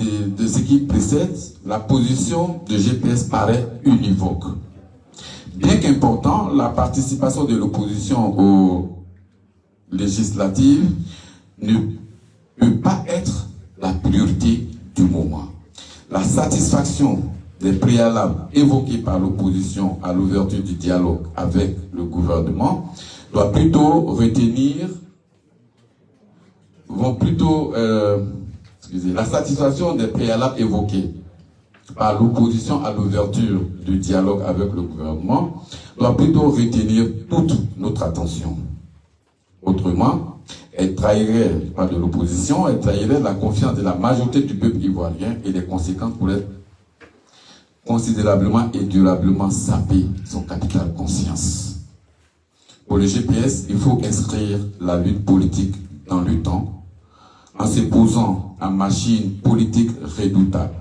la position de GPS paraît univoque. Bien qu'important, la participation de l'opposition aux législatives ne peut pas être la priorité du moment. La satisfaction des préalables évoqués par l'opposition à l'ouverture du dialogue avec le gouvernement doit plutôt la satisfaction des préalables évoqués par l'opposition à l'ouverture du dialogue avec le gouvernement doit plutôt retenir toute notre attention. Autrement, elle trahirait, pas de l'opposition, elle trahirait la confiance de la majorité du peuple ivoirien et les conséquences pourraient considérablement et durablement saper son capital conscience. Pour le GPS, il faut inscrire la lutte politique dans le temps en se posant en machine politique redoutable.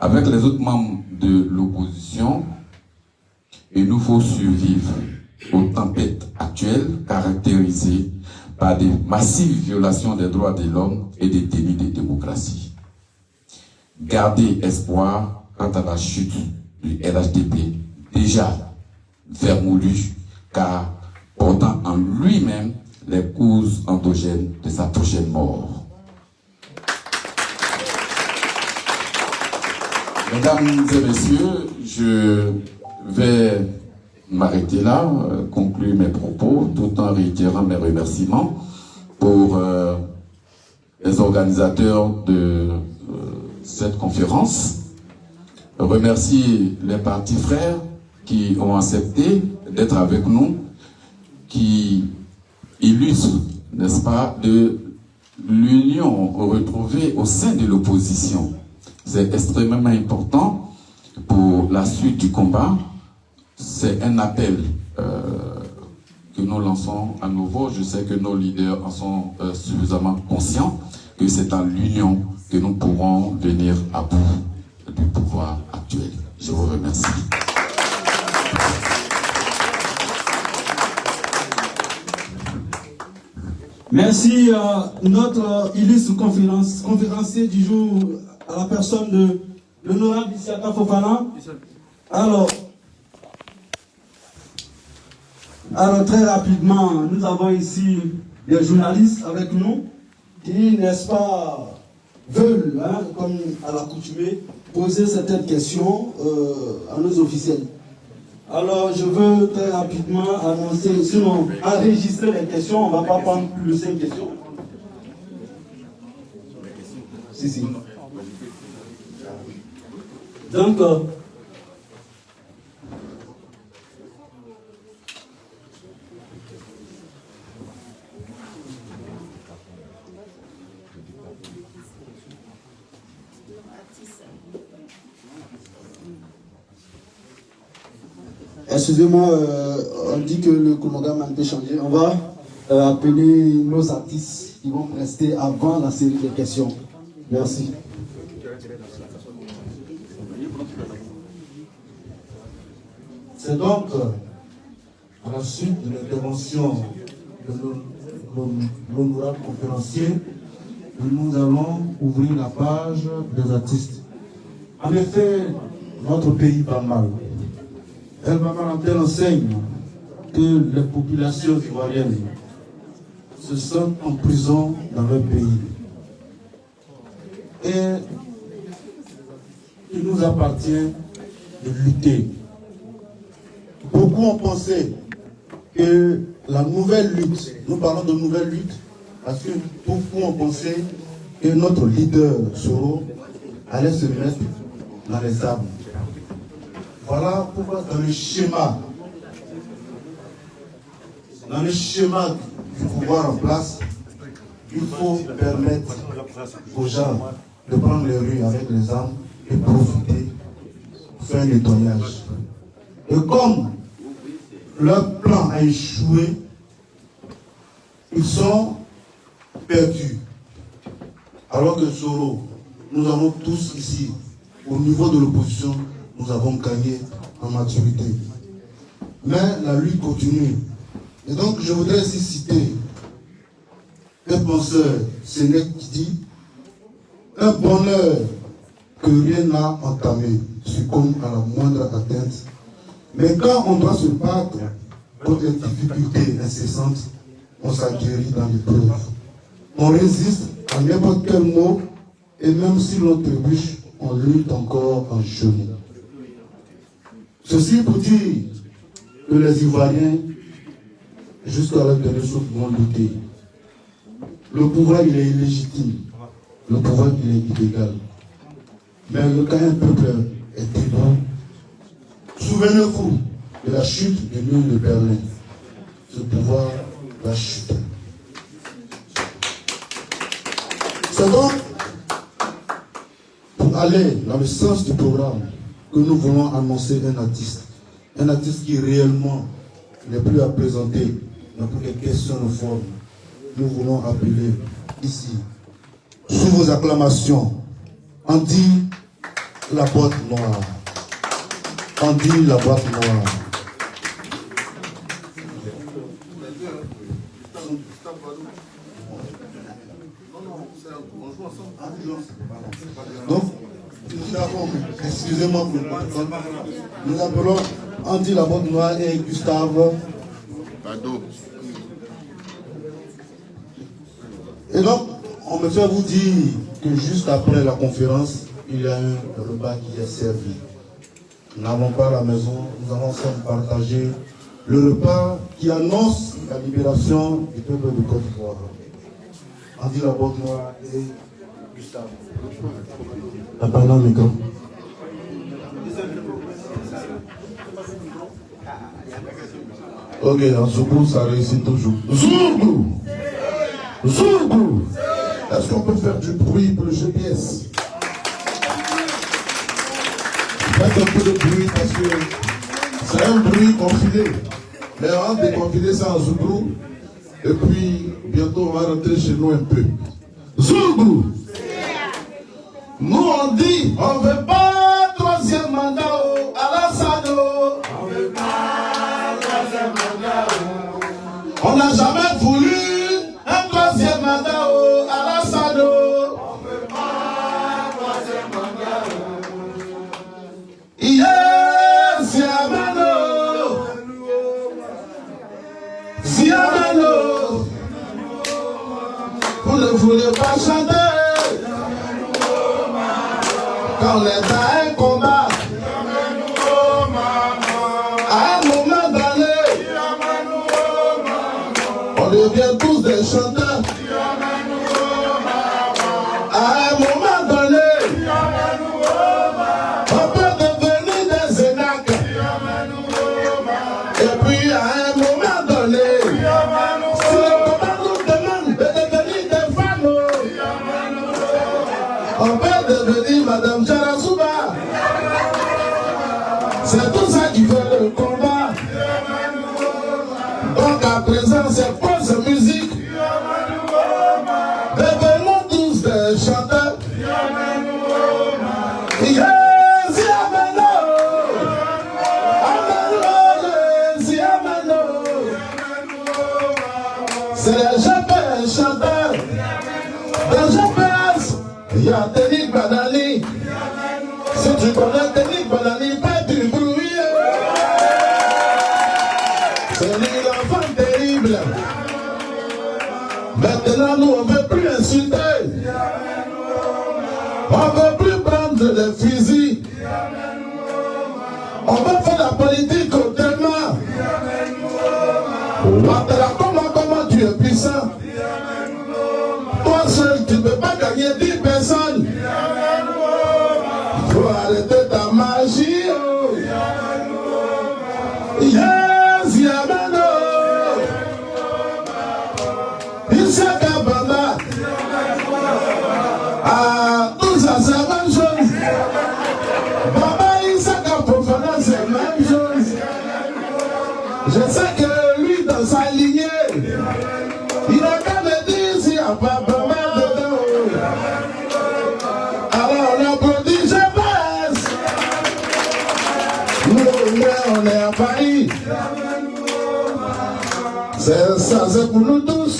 Avec les autres membres de l'opposition, il nous faut survivre aux tempêtes actuelles caractérisées par des massives violations des droits de l'homme et des délits de démocratie. Garder espoir quant à la chute du LHDP, déjà vermoulu, car portant en lui-même les causes endogènes de sa prochaine mort. Mesdames et messieurs, je vais m'arrêter là, conclure mes propos, tout en réitérant mes remerciements pour les organisateurs de cette conférence. Remercier les partis frères qui ont accepté d'être avec nous, qui illustrent, n'est-ce pas, de l'union retrouvée au sein de l'opposition. C'est extrêmement important pour la suite du combat. C'est un appel que nous lançons à nouveau. Je sais que nos leaders en sont suffisamment conscients que c'est dans l'union que nous pourrons venir à bout du pouvoir actuel. Je vous remercie. Merci à notre illustre conférencier du jour, à la personne de l'honorable Issaka Fofana. Alors, très rapidement, nous avons ici des journalistes avec nous qui, n'est-ce pas, veulent, comme à l'accoutumée, poser certaines questions à nos officiels. Alors, je veux très rapidement annoncer, sinon enregistrer les questions, on ne va pas prendre plus de 5 questions. Si. Donc, excusez-moi, on dit que le chronogramme a été changé. On va appeler nos artistes qui vont rester avant la série de questions. Merci. C'est donc à la suite de l'intervention de l'honorable conférencier que nous allons ouvrir la page des artistes. En effet, notre pays va mal. Elle va mal en telle enseigne que les populations ivoiriennes se sentent en prison dans leur pays. Et il nous appartient de lutter. Beaucoup ont pensé que la nouvelle lutte, nous parlons de nouvelle lutte, parce que beaucoup ont pensé que notre leader Soro allait se mettre dans les armes. Voilà pourquoi dans le schéma du pouvoir en place, il faut permettre aux gens de prendre les rues avec les armes et profiter, faire un nettoyage. Et comme leur plan a échoué, ils sont perdus. Alors que Soro, nous avons tous ici, au niveau de l'opposition, nous avons gagné en maturité. Mais la lutte continue. Et donc je voudrais ici citer un penseur, Sénèque, qui dit: un bonheur que rien n'a entamé succombe à la moindre atteinte. Mais quand on doit se battre contre les difficultés incessantes, on s'aguerrit dans l'épreuve. On résiste à n'importe quel mot, et même si l'on trébuche, on lutte encore en chemin. Ceci pour dire que les Ivoiriens, jusqu'à la dernière chose, vont lutter. Le pouvoir, il est illégitime. Le pouvoir, il est illégal. Mais quand un peuple est debout, souvenez-vous de la chute du mur de Berlin. Ce pouvoir va chuter. C'est donc pour aller dans le sens du programme que nous voulons annoncer un artiste. Un artiste qui réellement n'est plus à présenter dans toutes les questions de forme. Nous voulons appeler ici, sous vos acclamations, Andy la boîte noire. Andy la boîte noire. Donc, excusez-moi pour le protocole. Nous appelons Andy la boîte noire et Gustave Bado. Et donc, on me fait vous dire que juste après la conférence, il y a un repas qui est servi. Nous n'avons pas à la maison, nous allons ensemble partager le repas qui annonce la libération du peuple de Côte d'Ivoire. Andy la boîte noire et Gustave. La parole au micro. Ok, en Zougou, ça réussit toujours. Zougou! Zougou! Est-ce qu'on peut faire du bruit pour le GPS? Faites un peu de bruit parce que c'est un bruit confiné. Mais on va déconfiner ça en Zougou. Et puis, bientôt, on va rentrer chez nous un peu. Zougou! Nous on dit, on ne veut pas troisième mandat à Alassane. On ne veut pas troisième mandat. On n'a jamais voulu un troisième mandat à Alassane. On ne veut pas troisième mandat. Yes, Siamano. Siamano. Vous ne voulez pas chanter. Quand on est dans un combat, à un moment donné, on devient tous des chanteurs. À un moment donné, on peut devenir des zénacs. Et puis à un moment donné, si le combat nous demande de devenir des femmes, on peut devenir Madame Jarasuba. C'est tout ça qui fait le combat. Donc à présent, c'est pause musique. Devenons tous des chanteurs. Yes, Ameno. Ameno. Dans GPS, il y a Technique Banani. Si tu connais Technique Banani, pas du bruit. C'est lui l'enfant terrible. Maintenant, nous, on ne veut plus insulter. On ne veut plus prendre des fusils. On veut faire la politique autrement. Comment tu es puissant? Toi seul, tu ne peux pas gagner 10 personnes. Il faut arrêter ta magie. Yes, Yamano. Isaka Baba. Ah, tout ça, c'est la même chose. Baba Isaka Profana, c'est la même chose. Je sais que lui, dans sa lignée, il n'a qu'à me dire s'il n'y a pas Baba dedans. Alors on applaudit, je passe. Nous, on est à Paris. C'est ça, c'est pour nous tous.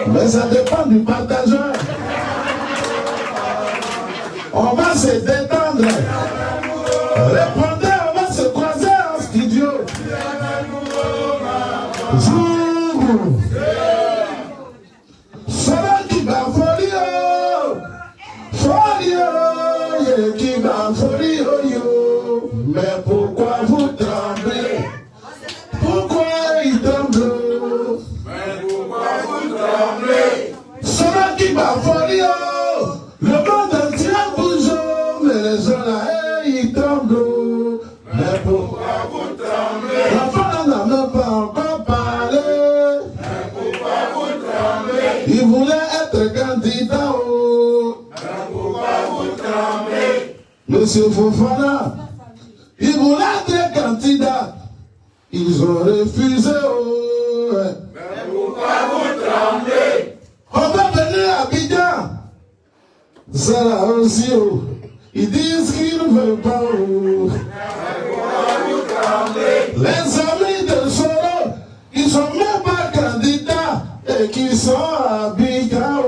Mais ça dépend du partageur. On va se détendre. Répondez, on va se croiser en studio. Jour. Cela qui va folio. Folio. Qui va folio. Mais pourquoi vous tremblez? Pourquoi il tremble? Cela qui va folio. Le monde entier bouge. Mais les gens là, ils tremblent. Mais pourquoi vous tremblez? L'enfant n'a même pas encore parlé. Mais pourquoi vous tremblez? Il voulait être candidat. Mais pourquoi vous tremblez? Monsieur Fofana, il voulait être candidat. Ils ont refusé. Mais pourquoi vous tremblez? On va venir à Abidjan. Ça là aussi. Ils disent qu'ils ne veulent pas. Les amis de Soro, ils sont même pas candidats et qui sont à Abidjan.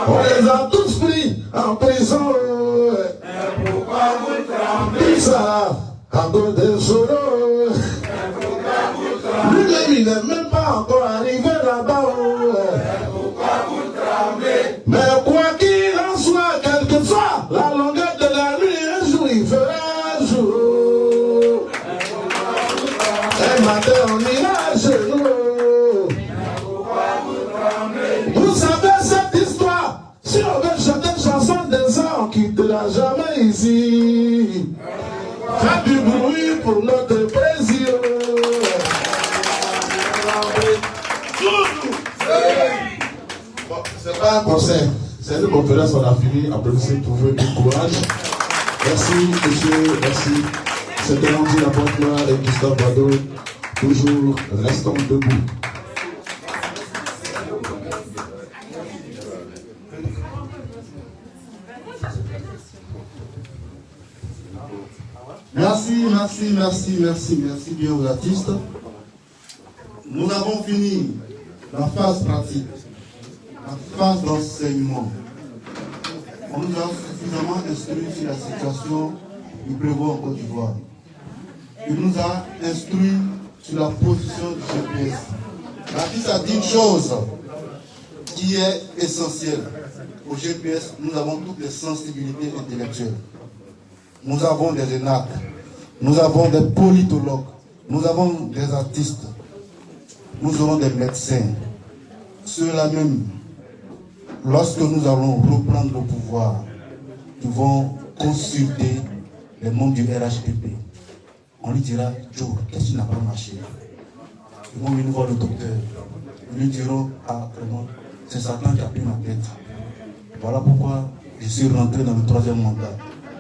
On les a tous pris en prison. Tout ça à cause de Soro. Lui-même, il n'est même pas encore arrivé là-bas. Mais quoi qu'il en soit, quelle que soit la longueur de la nuit, un jour il fera jour. Un matin on ira chez nous. Vous savez cette histoire? Si on veut chanter une chanson de ça, on ne quittera jamais ici. Faites du bruit pour notre plaisir. Bon, c'est pas un concert, c'est une conférence, on a fini. Applaudissez pour vous, du courage. Merci, monsieur, merci. C'était Andy Laporte et Gustave Bado. Toujours restons debout. Merci bien aux artistes. Nous avons fini la phase pratique, la phase d'enseignement. On nous a suffisamment instruit sur la situation du prévôt en Côte d'Ivoire. Il nous a instruit sur la position du GPS. L'artiste a dit une chose qui est essentielle. Au GPS, nous avons toutes les sensibilités intellectuelles. Nous avons des énarques, nous avons des politologues, nous avons des artistes, nous aurons des médecins. Ceux-là même, lorsque nous allons reprendre le pouvoir, nous vont consulter les membres du RHPP. On lui dira, Joe, qu'est-ce qui n'a pas marché? Ils vont venir voir le docteur. Ils lui diront, ah vraiment, c'est Satan qui a pris ma tête. Voilà pourquoi je suis rentré dans le 3e mandat.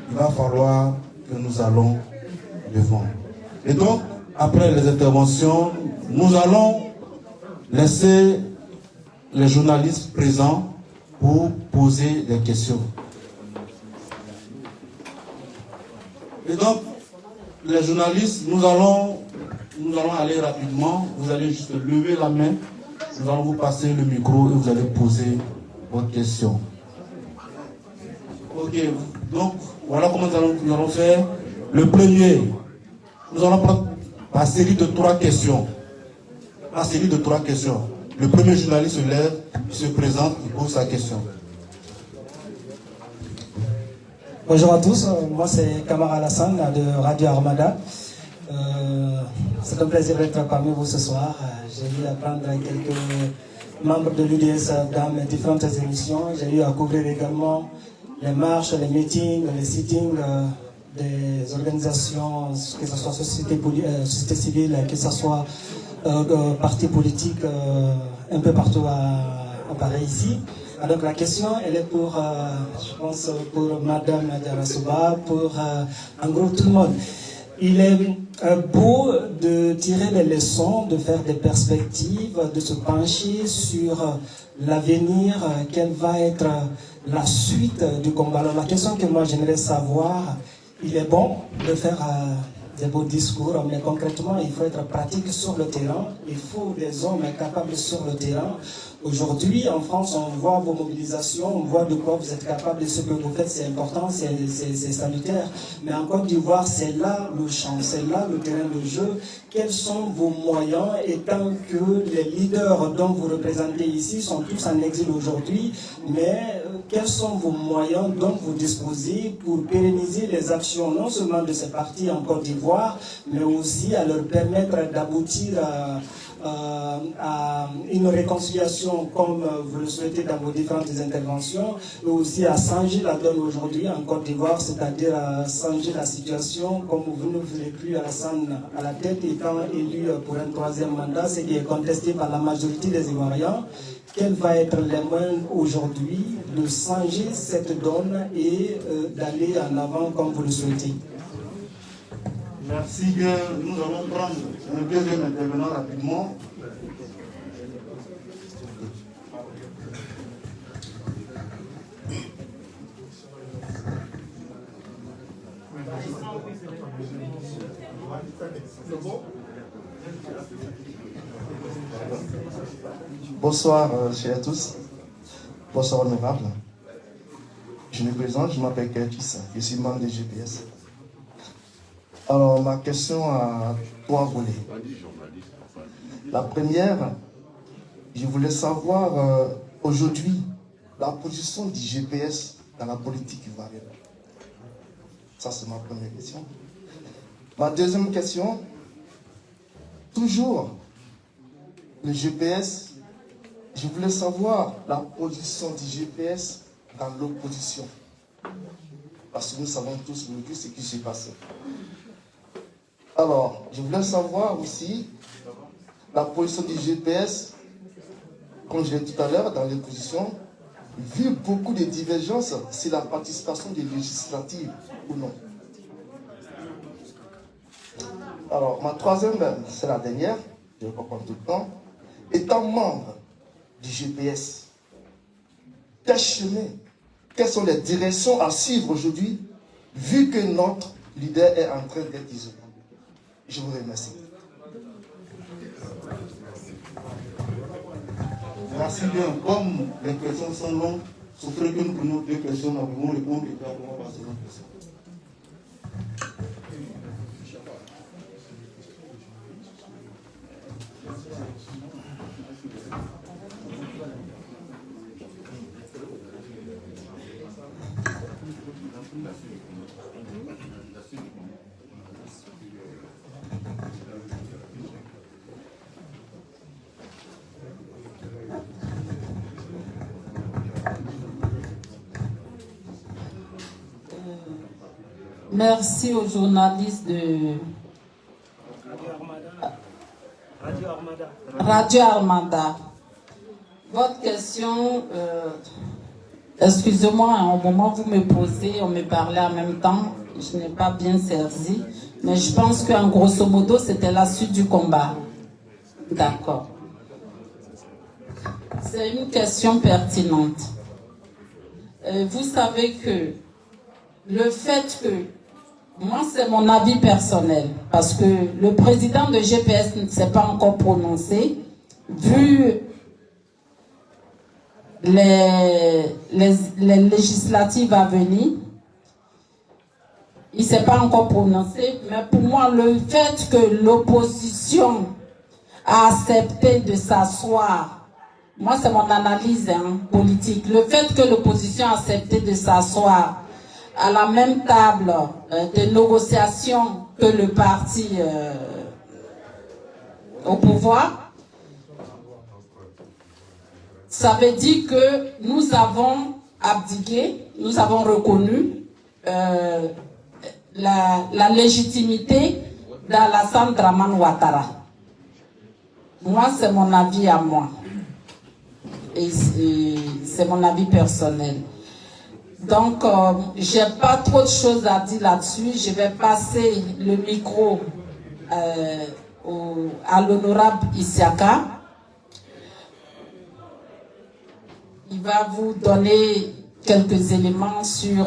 Il va falloir que nous allons devant. Et donc, après les interventions, nous allons laisser les journalistes présents pour poser des questions. Et donc, les journalistes, nous allons aller rapidement. Vous allez juste lever la main nous allons vous passer le micro et vous allez poser votre question. Ok, donc voilà comment nous allons faire. Le premier, nous allons prendre la série de 3 questions. La série de 3 questions. Le premier journaliste se lève, il se présente, il pose sa question. Bonjour à tous, moi c'est Kamar Alassane de Radio Armada. C'est un plaisir d'être parmi vous ce soir. J'ai eu à prendre quelques membres de l'UDS dans mes différentes émissions. J'ai eu à couvrir également les marches, les meetings, les sittings des organisations, que ce soit société civile, que ce soit partis politiques un peu partout à Paris ici. Donc la question, elle est pour, je pense, pour Madame Diarra Souba, pour en gros tout le monde. Il est beau de tirer les leçons, de faire des perspectives, de se pencher sur l'avenir, quelle va être la suite du combat. Alors la question que moi j'aimerais savoir, il est bon de faire des beaux discours, mais concrètement, il faut être pratique sur le terrain. Il faut des hommes capables sur le terrain. Aujourd'hui, en France, on voit vos mobilisations, on voit de quoi vous êtes capable, de ce que vous faites, c'est important, c'est salutaire. Mais en Côte d'Ivoire, c'est là le champ, c'est là le terrain de jeu. Quels sont vos moyens, étant que les leaders dont vous représentez ici sont tous en exil aujourd'hui, mais quels sont vos moyens dont vous disposez pour pérenniser les actions, non seulement de ces partis en Côte d'Ivoire, mais aussi à leur permettre d'aboutir à une réconciliation comme vous le souhaitez dans vos différentes interventions, et aussi à changer la donne aujourd'hui en Côte d'Ivoire, c'est-à-dire à changer la situation comme vous ne voulez plus Alassane à la tête étant élu pour un 3e mandat, ce qui est contesté par la majorité des Ivoiriens. Quels vont être les moyens aujourd'hui de changer cette donne et d'aller en avant comme vous le souhaitez? Merci bien. Nous allons prendre un deuxième intervenant rapidement. Bonsoir, chers à tous. Bonsoir, honorable. Je me présente, je m'appelle Curtis, je suis membre de GPS. Alors, ma question a 3 volets. La première, je voulais savoir aujourd'hui la position du GPS dans la politique ivoirienne. Ça, c'est ma première question. Ma deuxième question, toujours le GPS, je voulais savoir la position du GPS dans l'opposition. Parce que nous savons tous aujourd'hui ce qui s'est passé. Alors, je voulais savoir aussi la position du GPS, comme je l'ai dit tout à l'heure, dans l'opposition, vu beaucoup de divergences sur la participation des législatives ou non. Alors, ma troisième, c'est la dernière, je ne vais pas prendre tout le temps. Étant membre du GPS, quel chemin, quelles sont les directions à suivre aujourd'hui, vu que notre leader est en train d'être isolé? Je vous remercie. Merci bien. Comme les questions sont longues, ce serait que nous prenons 2 questions, nous pouvons répondre et puis on va passer à l'autre question. Merci aux journalistes de Radio Armada. Votre question, excusez-moi, au moment où vous me posez, on me parlait en même temps, je n'ai pas bien servi, mais je pense qu'en grosso modo, c'était la suite du combat. D'accord. C'est une question pertinente. Vous savez que le fait que, moi c'est mon avis personnel, parce que le président de GPS ne s'est pas encore prononcé, vu les législatives à venir. Il ne s'est pas encore prononcé, mais pour moi, le fait que l'opposition a accepté de s'asseoir, moi c'est mon analyse politique, le fait que l'opposition a accepté de s'asseoir à la même table de négociation que le parti au pouvoir, ça veut dire que nous avons abdiqué, nous avons reconnu la légitimité d'Alassane Dramane Ouattara. Moi, c'est mon avis à moi. Et c'est mon avis personnel. Donc, j'ai pas trop de choses à dire là-dessus. Je vais passer le micro à l'honorable Isiaka. Il va vous donner quelques éléments sur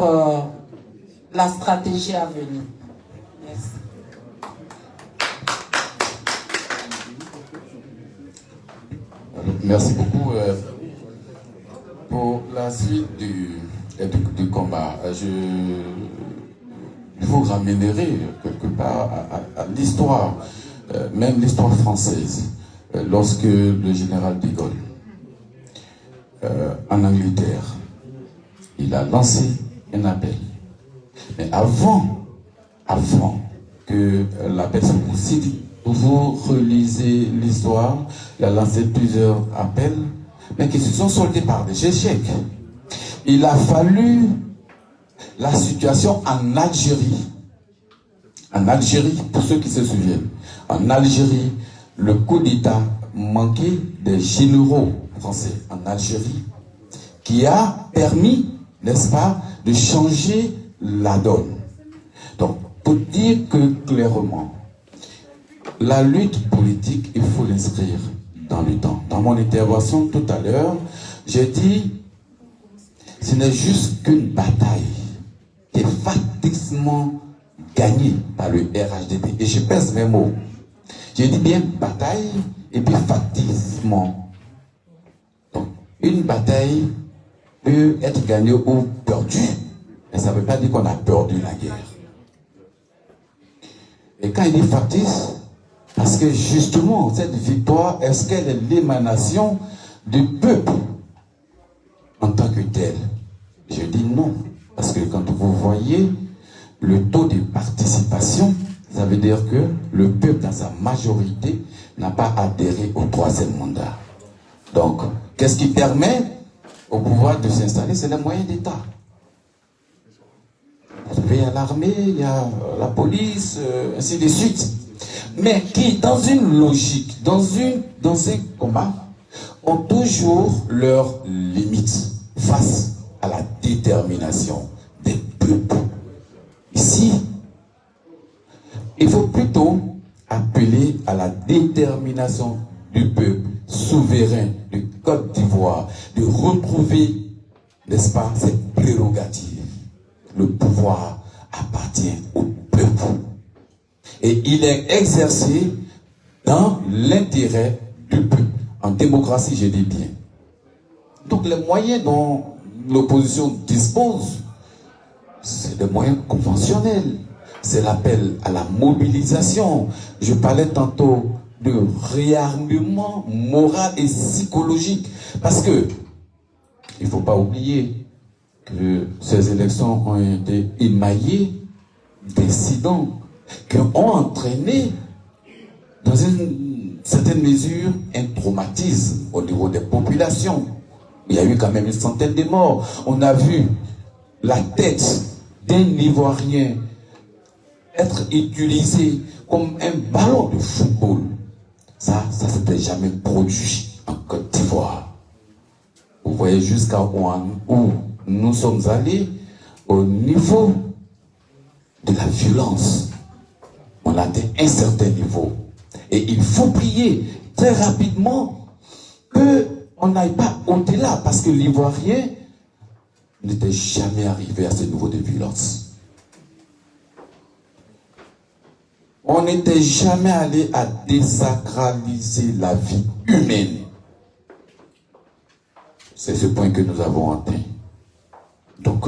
la stratégie à venir. Merci. Merci beaucoup. Pour la suite du combat, je vous ramènerai quelque part à l'histoire, même l'histoire française, lorsque le général de Gaulle, en Angleterre, il a lancé un appel. Mais avant que l'appel se procède, vous relisez l'histoire, il a lancé plusieurs appels, mais qui se sont soldés par des échecs. Il a fallu la situation en Algérie. En Algérie, pour ceux qui se souviennent, en Algérie, le coup d'État manquait des généraux français en Algérie, qui a permis, n'est-ce pas, de changer la donne. Donc, pour dire que clairement, la lutte politique, il faut l'inscrire dans le temps. Dans mon intervention tout à l'heure, j'ai dit, ce n'est juste qu'une bataille qui est factiquement gagnée par le RHDP. Et je pèse mes mots. J'ai dit bien bataille et puis factiquement. Donc, une bataille peut être gagnée ou perdue. Mais ça ne veut pas dire qu'on a perdu la guerre. Et quand il dit factice, parce que justement, cette victoire, est-ce qu'elle est l'émanation du peuple en tant que tel? Je dis non. Parce que quand vous voyez le taux de participation, ça veut dire que le peuple, dans sa majorité, n'a pas adhéré au troisième mandat. Donc, qu'est-ce qui permet au pouvoir de s'installer? C'est les moyens d'État. Il y a l'armée, il y a la police, ainsi de suite. Mais qui, dans une logique, dans un combat, ont toujours leurs limites face à la détermination des peuples. Ici, il faut plutôt appeler à la détermination du peuple souverain de Côte d'Ivoire de retrouver, n'est-ce pas, cette prérogative. Le pouvoir appartient au peuple. Et il est exercé dans l'intérêt du peuple. En démocratie, je dis bien. Donc les moyens dont l'opposition dispose, c'est des moyens conventionnels. C'est l'appel à la mobilisation. Je parlais tantôt de réarmement moral et psychologique. Parce que, il ne faut pas oublier que ces élections ont été émaillées d'incidents qui ont entraîné, dans une certaine mesure, un traumatisme au niveau des populations. Il y a eu quand même une centaine de morts. On a vu la tête d'un Ivoirien être utilisée comme un ballon de football. Ça s'était jamais produit en Côte d'Ivoire. Vous voyez jusqu'à où nous sommes allés au niveau de la violence. On a atteint un certain niveau. Et il faut prier très rapidement qu'on n'aille pas au-delà, parce que l'Ivoirien n'était jamais arrivé à ce niveau de violence. On n'était jamais allé à désacraliser la vie humaine. C'est ce point que nous avons atteint. Donc,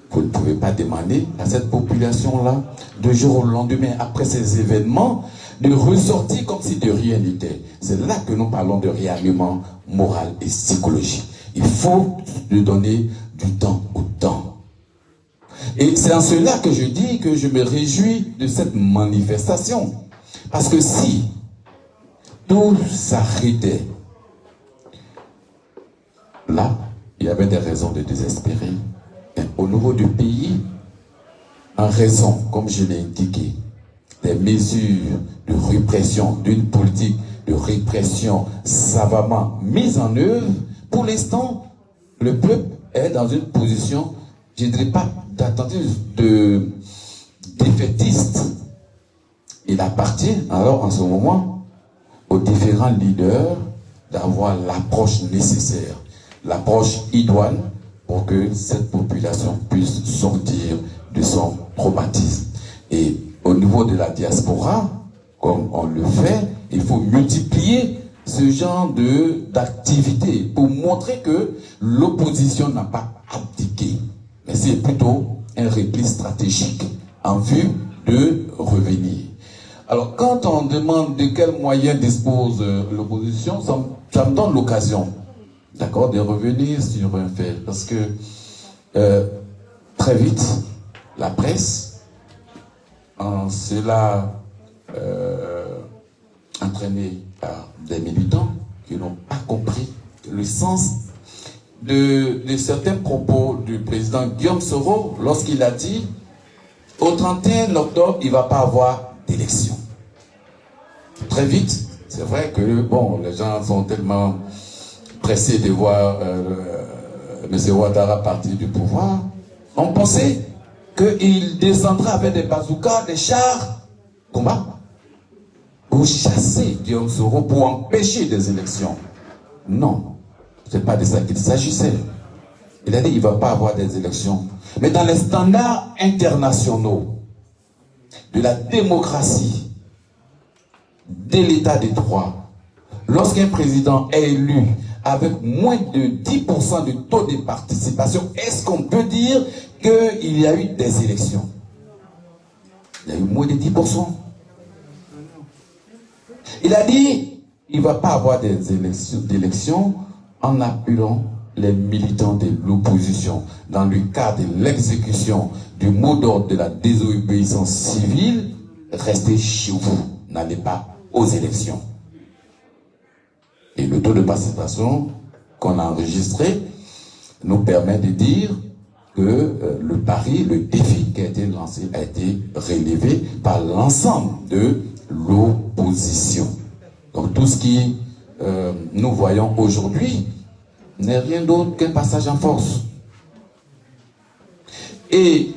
vous ne pouvez pas demander à cette population-là, de jour au lendemain, après ces événements, de ressortir comme si de rien n'était. C'est là que nous parlons de réalignement moral et psychologique. Il faut lui donner du temps au temps. Et c'est en cela que je dis que je me réjouis de cette manifestation. Parce que si tout s'arrêtait, là, il y avait des raisons de désespérer. Et au niveau du pays, en raison, comme je l'ai indiqué, des mesures de répression, d'une politique de répression savamment mise en œuvre, pour l'instant, le peuple est dans une position, je ne dirais pas d'attentisme, de défaitiste. Il appartient alors en ce moment aux différents leaders d'avoir l'approche nécessaire, l'approche idoine pour que cette population puisse sortir de son traumatisme. Et au niveau de la diaspora, comme on le fait, il faut multiplier ce genre d'activités pour montrer que l'opposition n'a pas abdiqué, mais c'est plutôt un repli stratégique en vue de revenir. Alors, quand on demande de quels moyens dispose l'opposition, ça me donne l'occasion, d'accord, de revenir sur un fait. Parce que très vite, la presse, en cela entraîné par des militants qui n'ont pas compris le sens de certains propos du président Guillaume Soro lorsqu'il a dit au 31 octobre, il ne va pas avoir d'élection. Très vite, c'est vrai que bon, les gens sont tellement pressés de voir M. Ouattara partir du pouvoir. On pensait qu'il descendra avec des bazookas, des chars, combat, pour chasser Guillaume Soro, pour empêcher des élections. Non, ce n'est pas de ça qu'il s'agissait. Il a dit qu'il ne va pas avoir des élections. Mais dans les standards internationaux de la démocratie, de l'état de droit, lorsqu'un président est élu avec moins de 10% de taux de participation, est-ce qu'on peut dire qu'il y a eu des élections? Il y a eu moins de 10%. Il a dit qu'il ne va pas avoir des élections en appelant les militants de l'opposition dans le cadre de l'exécution du mot d'ordre de la désobéissance civile. Restez chez vous, n'allez pas aux élections. Et le taux de participation qu'on a enregistré nous permet de dire que le pari, le défi qui a été lancé a été relevé par l'ensemble de l'opposition. Donc tout ce qui nous voyons aujourd'hui n'est rien d'autre qu'un passage en force. Et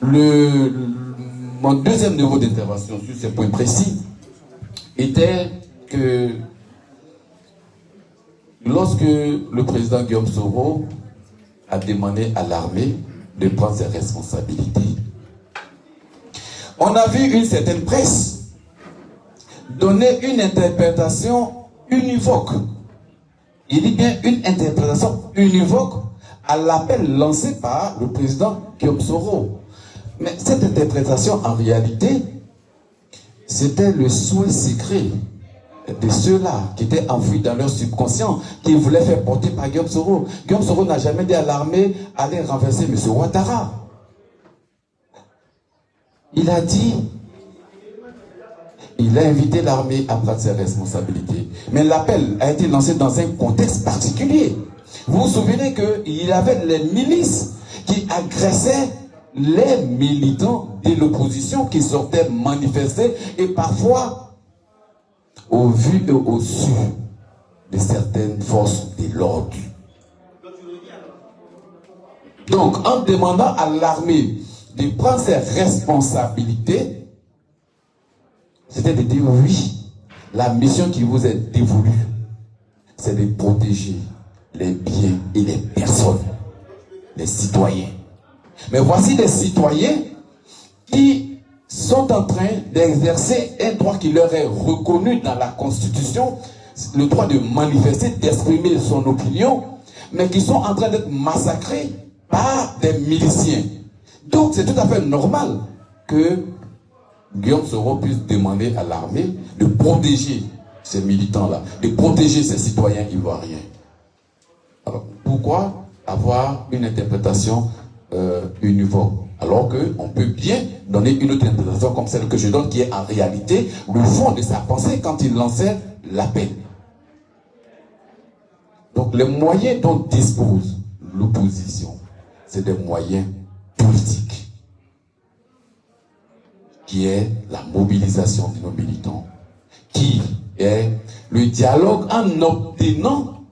mon deuxième niveau d'intervention sur ce point précis était que lorsque le président Guillaume Soro a demandé à l'armée de prendre ses responsabilités, on a vu une certaine presse donner une interprétation univoque. Il dit bien une interprétation univoque à l'appel lancé par le président Guillaume Soro. Mais cette interprétation, en réalité, c'était le souhait secret de ceux-là qui étaient enfouis dans leur subconscient, qui voulaient faire porter par Guillaume Soro. Guillaume Soro n'a jamais dit à l'armée allez renverser M. Ouattara. Il a dit, il a invité l'armée à prendre ses responsabilités. Mais l'appel a été lancé dans un contexte particulier. Vous vous souvenez qu'il y avait les milices qui agressaient les militants de l'opposition qui sortaient manifester et parfois au vu et au su de certaines forces de l'ordre. Donc, en demandant à l'armée de prendre ses responsabilités, c'était de dire oui, la mission qui vous est dévolue, c'est de protéger les biens et les personnes, les citoyens. Mais voici des citoyens qui sont en train d'exercer un droit qui leur est reconnu dans la Constitution, le droit de manifester, d'exprimer son opinion, mais qui sont en train d'être massacrés par des miliciens. Donc c'est tout à fait normal que Guillaume Soro puisse demander à l'armée de protéger ces militants-là, de protéger ces citoyens ivoiriens. Alors pourquoi avoir une interprétation uniforme, alors qu'on peut bien donner une autre interprétation comme celle que je donne, qui est en réalité le fond de sa pensée quand il lançait l'appel. Donc les moyens dont dispose l'opposition, c'est des moyens politiques, qui est la mobilisation de nos militants, qui est le dialogue en obtenant,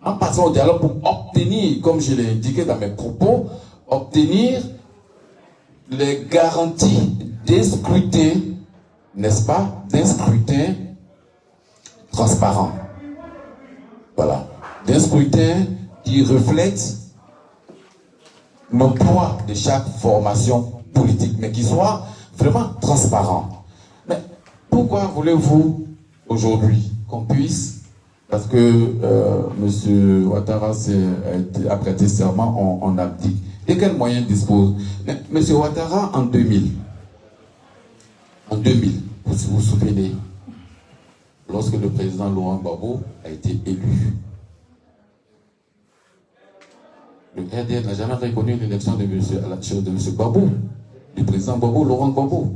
en passant au dialogue pour obtenir, comme je l'ai indiqué dans mes propos, obtenir les garanties d'un scrutin, n'est-ce pas, d'un scrutin transparent. Voilà. D'un scrutin qui reflète le poids de chaque formation politique, mais qui soit vraiment transparent. Mais pourquoi voulez-vous aujourd'hui qu'on puisse, parce que M. Ouattara a prêté serment, on abdique. De quels moyens dispose M. Ouattara en 2000, vous vous souvenez, lorsque le président Laurent Gbagbo a été élu, le RDR n'a jamais reconnu l'élection de M. Gbagbo, du président Gbagbo, Laurent Gbagbo.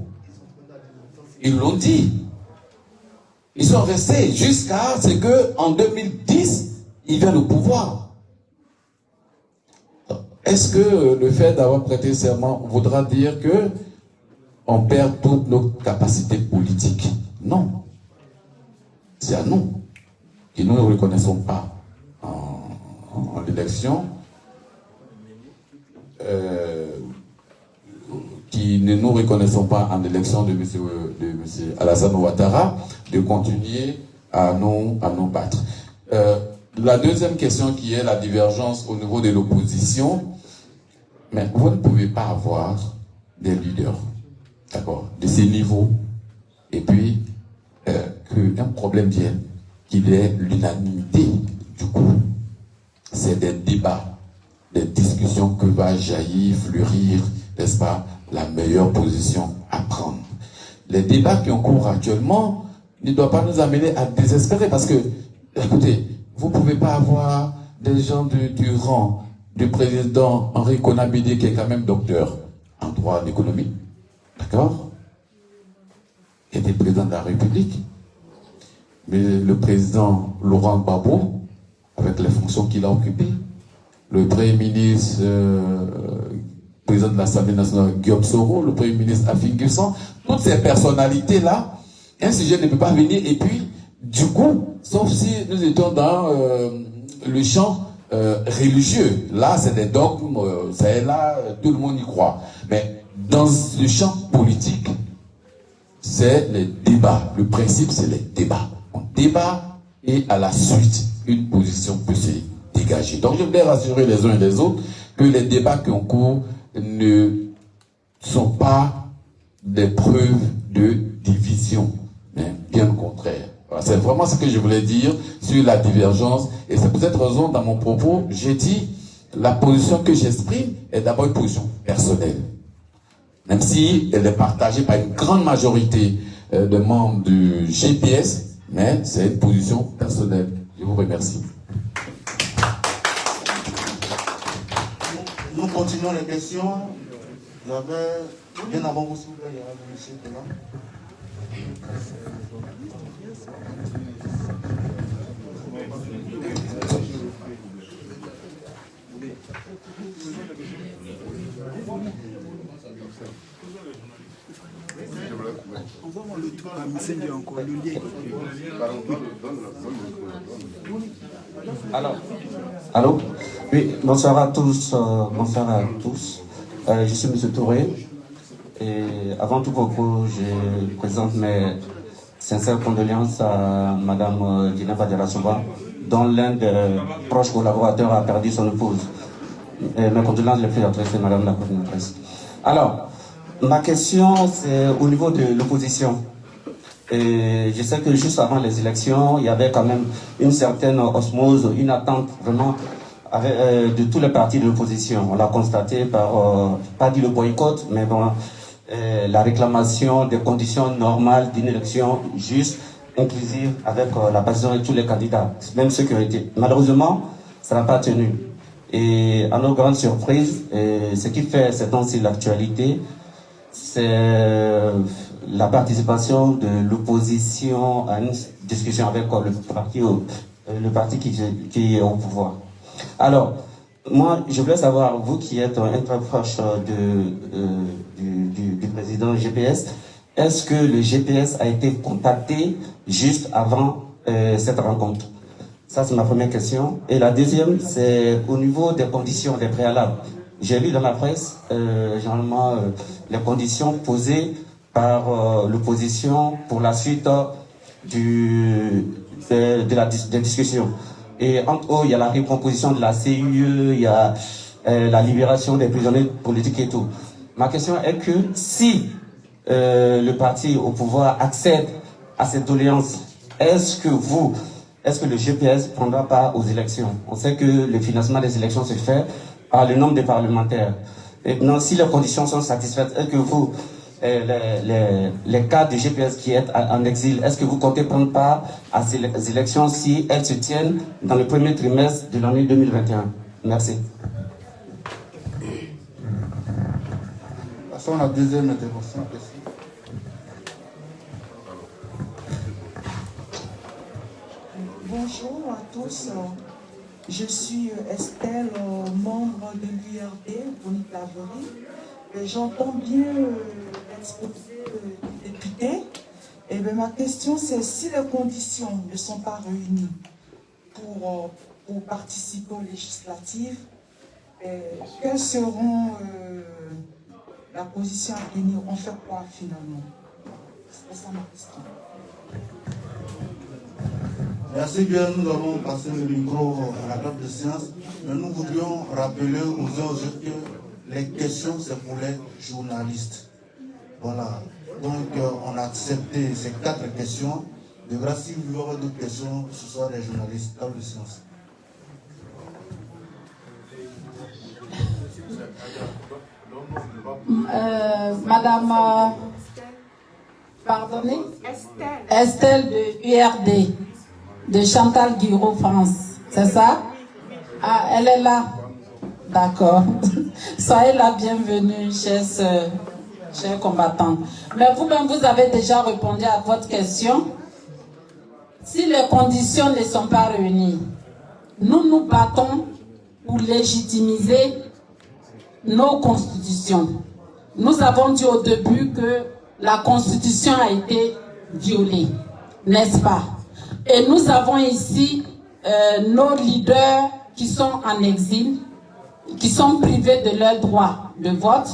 Ils l'ont dit. Ils sont restés jusqu'à ce qu'en 2010, il vienne au pouvoir. Est-ce que le fait d'avoir prêté serment voudra dire que on perd toutes nos capacités politiques? Non. C'est à nous qui nous ne reconnaissons pas en l'élection, qui ne nous reconnaissons pas en l'élection de M. Alassane Ouattara, de continuer à nous battre. La deuxième question qui est la divergence au niveau de l'opposition, mais vous ne pouvez pas avoir des leaders, d'accord, de ces niveaux, et puis qu'un problème vienne, qu'il y ait l'unanimité. Du coup, c'est des débats, des discussions que va jaillir, fleurir, n'est-ce pas, la meilleure position à prendre. Les débats qui ont cours actuellement ne doivent pas nous amener à désespérer, parce que, écoutez, vous ne pouvez pas avoir des gens du rang du président Henri Konabidi, qui est quand même docteur en droit en économie, d'accord, qui était président de la République, mais le président Laurent Gbagbo, avec les fonctions qu'il a occupées, le Premier ministre, président de l'Assemblée nationale Guillaume Soro, le Premier ministre Afin Gussan, toutes ces personnalités-là, un sujet ne peut pas venir, et puis, du coup, sauf si nous étions dans le champ religieux. Là, c'est des dogmes, c'est là, tout le monde y croit. Mais dans le champ politique, c'est les débats. Le principe, c'est les débats. On débat et à la suite, une position peut se dégager. Donc, je voudrais rassurer les uns et les autres que les débats qui ont cours ne sont pas des preuves de division, mais bien au contraire. Voilà, c'est vraiment ce que je voulais dire sur la divergence, et c'est pour cette raison, dans mon propos, j'ai dit, la position que j'exprime est d'abord une position personnelle. Même si elle est partagée par une grande majorité de membres du GPS, mais c'est une position personnelle. Je vous remercie. Nous continuons les questions. Bien avant vous, s'il vous plaît, il y a un monsieur qui est là. Allô? Oui, bonsoir à tous. Je suis M. Touré. Et avant tout propos, je présente mes sincères condoléances à Mme Dina Badirasouba, dont l'un des proches collaborateurs a perdu son épouse. Et mes condoléances les plus adressées, Madame la coordinatrice. Alors, ma question, c'est au niveau de l'opposition. Et je sais que juste avant les élections, il y avait quand même une certaine osmose, une attente vraiment de tous les partis de l'opposition. On l'a constaté par, pas dit le boycott, mais bon, la réclamation des conditions normales d'une élection juste, inclusive, avec la participation de tous les candidats, même ceux qui ont été. Malheureusement, ça n'a pas tenu. Et à nos grandes surprises, ce qui fait cette temps-ci l'actualité, c'est la participation de l'opposition à une discussion avec le parti qui est au pouvoir. Alors, moi, je voulais savoir, vous qui êtes un très proche du président GPS, est-ce que le GPS a été contacté juste avant cette rencontre? Ça, c'est ma première question. Et la deuxième, c'est au niveau des conditions, des préalables. J'ai lu dans la presse, généralement, les conditions posées par l'opposition pour la suite des discussions. Et entre autres, il y a la recomposition de la CUE, il y a la libération des prisonniers politiques et tout. Ma question est que si le parti au pouvoir accède à cette doléance, est-ce que le GPS prendra part aux élections? On sait que le financement des élections se fait par le nombre de parlementaires. Et maintenant, si les conditions sont satisfaites, est-ce que vous, les cadres du GPS qui est en exil, est-ce que vous comptez prendre part à ces élections si elles se tiennent dans le premier trimestre de l'année 2021? Merci. Passons à la deuxième intervention. Bonjour à tous. Je suis Estelle, membre de l'URD, Bonnie Claverie. J'entends bien l'exposé du député. Et bien, ma question, c'est si les conditions ne sont pas réunies pour participer aux législatives, quelles seront la position à venir? On fait quoi finalement? C'est ça ma question. Merci bien, nous allons passer le micro à la table de séance, mais nous voudrions rappeler aux uns aux autres que les questions, c'est pour les journalistes. Voilà. Donc, on a accepté ces 4 questions. De grâce, si vous avez d'autres questions, ce soir les journalistes, table de séance. Madame, pardonnez, Estelle de URD, de Chantal Guiraud, France, c'est ça? Ah, elle est là. D'accord. Soyez la bienvenue, chers combattants. Mais vous-même, vous avez déjà répondu à votre question. Si les conditions ne sont pas réunies, nous nous battons pour légitimiser nos constitutions. Nous avons dit au début que la constitution a été violée, n'est-ce pas? Et nous avons ici nos leaders qui sont en exil, qui sont privés de leur droit de vote.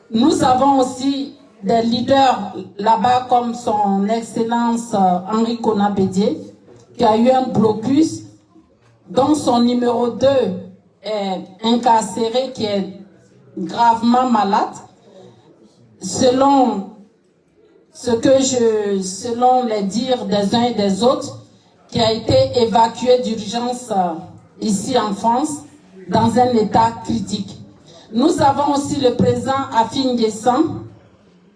Nous avons aussi des leaders là-bas comme son Excellence Henri Konan Bédié, qui a eu un blocus, dont son numéro 2 est incarcéré, qui est gravement malade. Selon les dires des uns et des autres, qui a été évacué d'urgence ici en France, dans un état critique. Nous avons aussi le président Afin Guessan,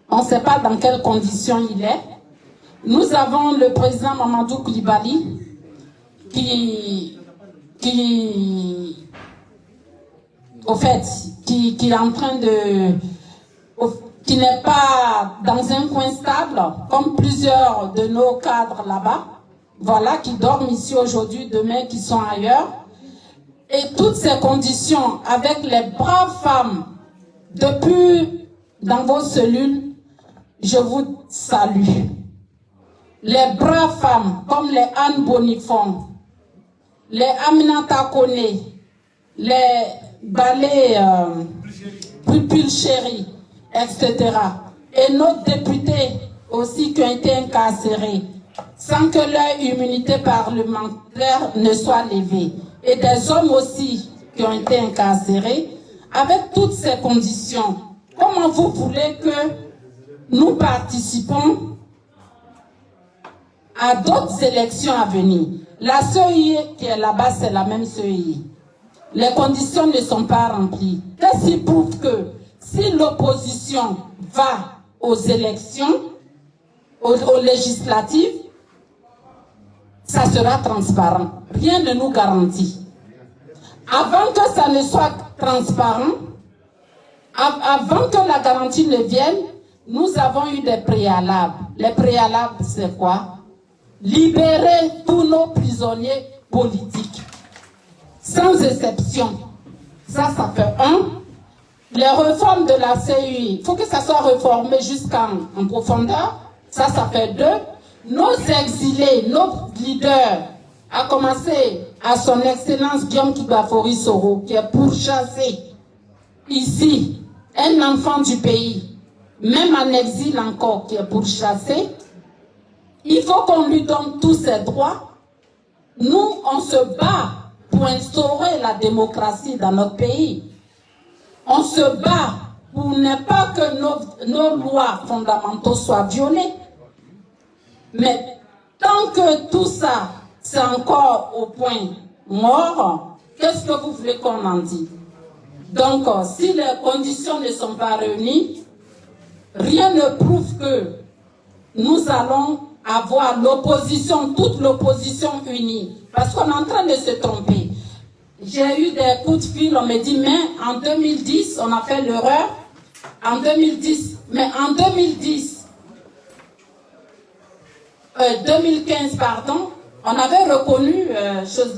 on ne sait pas dans quelles conditions il est. Nous avons le président Mamadou Koulibaly, qui est en train qui n'est pas dans un coin stable, comme plusieurs de nos cadres là-bas, voilà, qui dorment ici aujourd'hui, demain, qui sont ailleurs. Et toutes ces conditions, avec les braves femmes, depuis dans vos cellules, je vous salue. Les braves femmes, comme les Anne Bonifon, les Aminata Kone, les Balé Pupil Chéri, etc. Et nos députés aussi qui ont été incarcérés, sans que leur immunité parlementaire ne soit levée. Et des hommes aussi qui ont été incarcérés, avec toutes ces conditions, comment vous voulez que nous participons à d'autres élections à venir. La CEI qui est là-bas, c'est la même CEI. Les conditions ne sont pas remplies. Qu'est-ce qui prouve que si l'opposition va aux élections, aux législatives, ça sera transparent. Rien ne nous garantit. Avant que ça ne soit transparent, avant que la garantie ne vienne, nous avons eu des préalables. Les préalables, c'est quoi? Libérer tous nos prisonniers politiques. Sans exception. Ça fait un. Les réformes de la CEI, il faut que ça soit réformé jusqu'en profondeur. Ça fait deux. Nos exilés, nos leaders, à commencer à son Excellence Guillaume Kibafori Soro, qui est pourchassé ici, un enfant du pays, même en exil encore, qui est pourchassé. Il faut qu'on lui donne tous ses droits. Nous, on se bat pour instaurer la démocratie dans notre pays. On se bat pour ne pas que nos lois fondamentaux soient violées. Mais tant que tout ça, c'est encore au point mort, qu'est-ce que vous voulez qu'on en dise? Donc, si les conditions ne sont pas réunies, rien ne prouve que nous allons avoir l'opposition, toute l'opposition unie. Parce qu'on est en train de se tromper. J'ai eu des coups de fil, on me dit, mais en 2010, on a fait l'erreur. En 2010, mais en 2015, pardon, on avait reconnu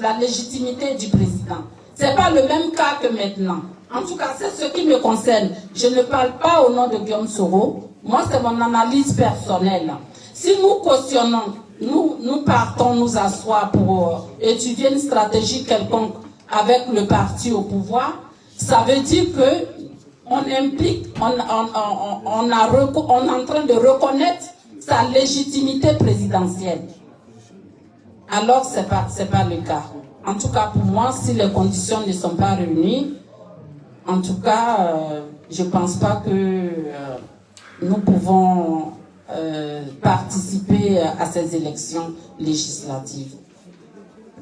la légitimité du président. Ce n'est pas le même cas que maintenant. En tout cas, c'est ce qui me concerne. Je ne parle pas au nom de Guillaume Soro. Moi, c'est mon analyse personnelle. Si nous cautionnons, nous partons nous asseoir pour étudier une stratégie quelconque avec le parti au pouvoir, ça veut dire que on implique, on est en train de reconnaître sa légitimité présidentielle. Alors, c'est pas le cas. En tout cas, pour moi, si les conditions ne sont pas réunies, en tout cas, je ne pense pas que nous pouvons participer à ces élections législatives.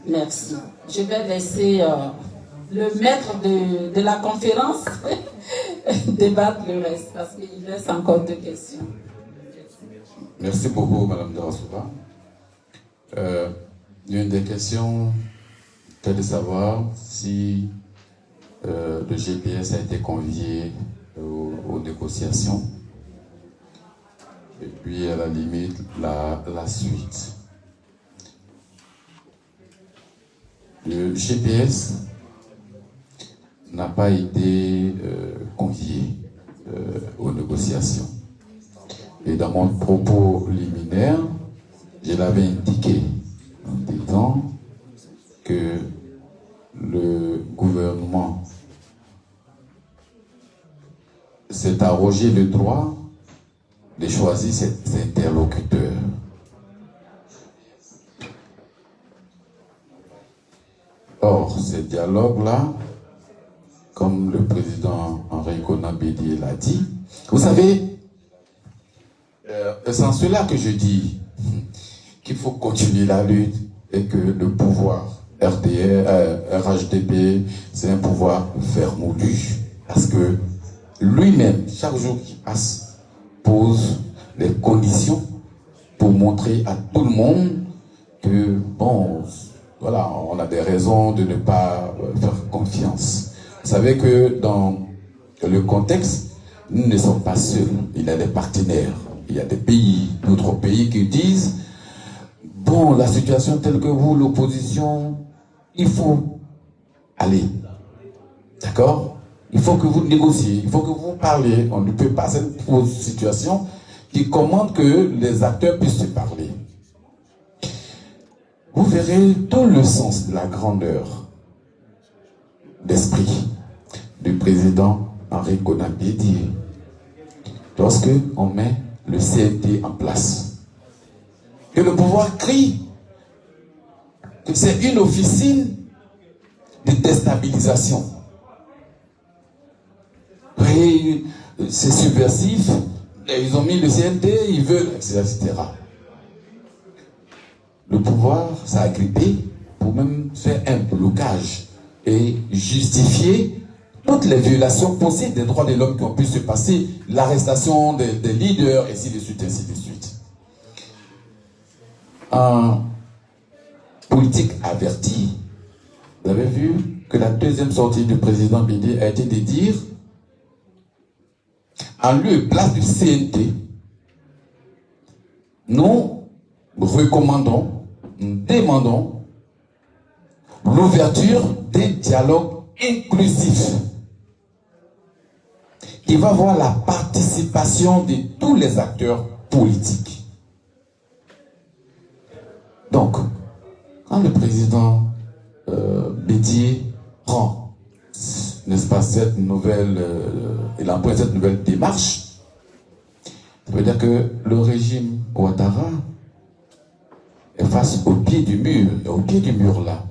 Merci. Je vais laisser le maître de la conférence débattre le reste, parce qu'il reste encore deux questions. Merci beaucoup, Madame Darasouba. Une des questions, c'est de savoir si le GPS a été convié aux négociations. Et puis, à la limite, la suite. Le GPS n'a pas été convié aux négociations. Et dans mon propos liminaire, je l'avais indiqué en disant que le gouvernement s'est arrogé le droit de choisir ses interlocuteurs. Or, ce dialogue-là, comme le président Henri Konan Bédié l'a dit, vous savez, c'est en cela que je dis qu'il faut continuer la lutte et que le pouvoir RHDP, c'est un pouvoir vermoulu. Parce que lui-même, chaque jour qui passe, pose les conditions pour montrer à tout le monde que, bon, voilà, on a des raisons de ne pas faire confiance. Vous savez que dans le contexte, nous ne sommes pas seuls. Il y a des partenaires. Il y a des pays, d'autres pays qui disent, bon, la situation telle que vous, l'opposition, il faut aller. D'accord? Il faut que vous négociez, il faut que vous parliez. On ne peut pas cette situation qui commande que les acteurs puissent se parler. Vous verrez tout le sens de la grandeur d'esprit du président Henri Konan Bédié lorsque on met le CNT en place. Que le pouvoir crie que c'est une officine de déstabilisation. Oui, c'est subversif, ils ont mis le CNT, ils veulent, etc. le pouvoir s'est agrippé pour même faire un blocage et justifier toutes les violations possibles des droits de l'homme qui ont pu se passer, l'arrestation des leaders, ainsi de suite, ainsi de suite. Un politique averti, vous avez vu que la deuxième sortie du président Bédié a été de dire, en lieu et place du CNT, nous recommandons, nous demandons l'ouverture d'un dialogue inclusif qui va voir la participation de tous les acteurs politiques. Donc, quand le président Bédié prend, n'est-ce pas, cette nouvelle, il emprunte cette nouvelle démarche, ça veut dire que le régime Ouattara est face au pied du mur, là.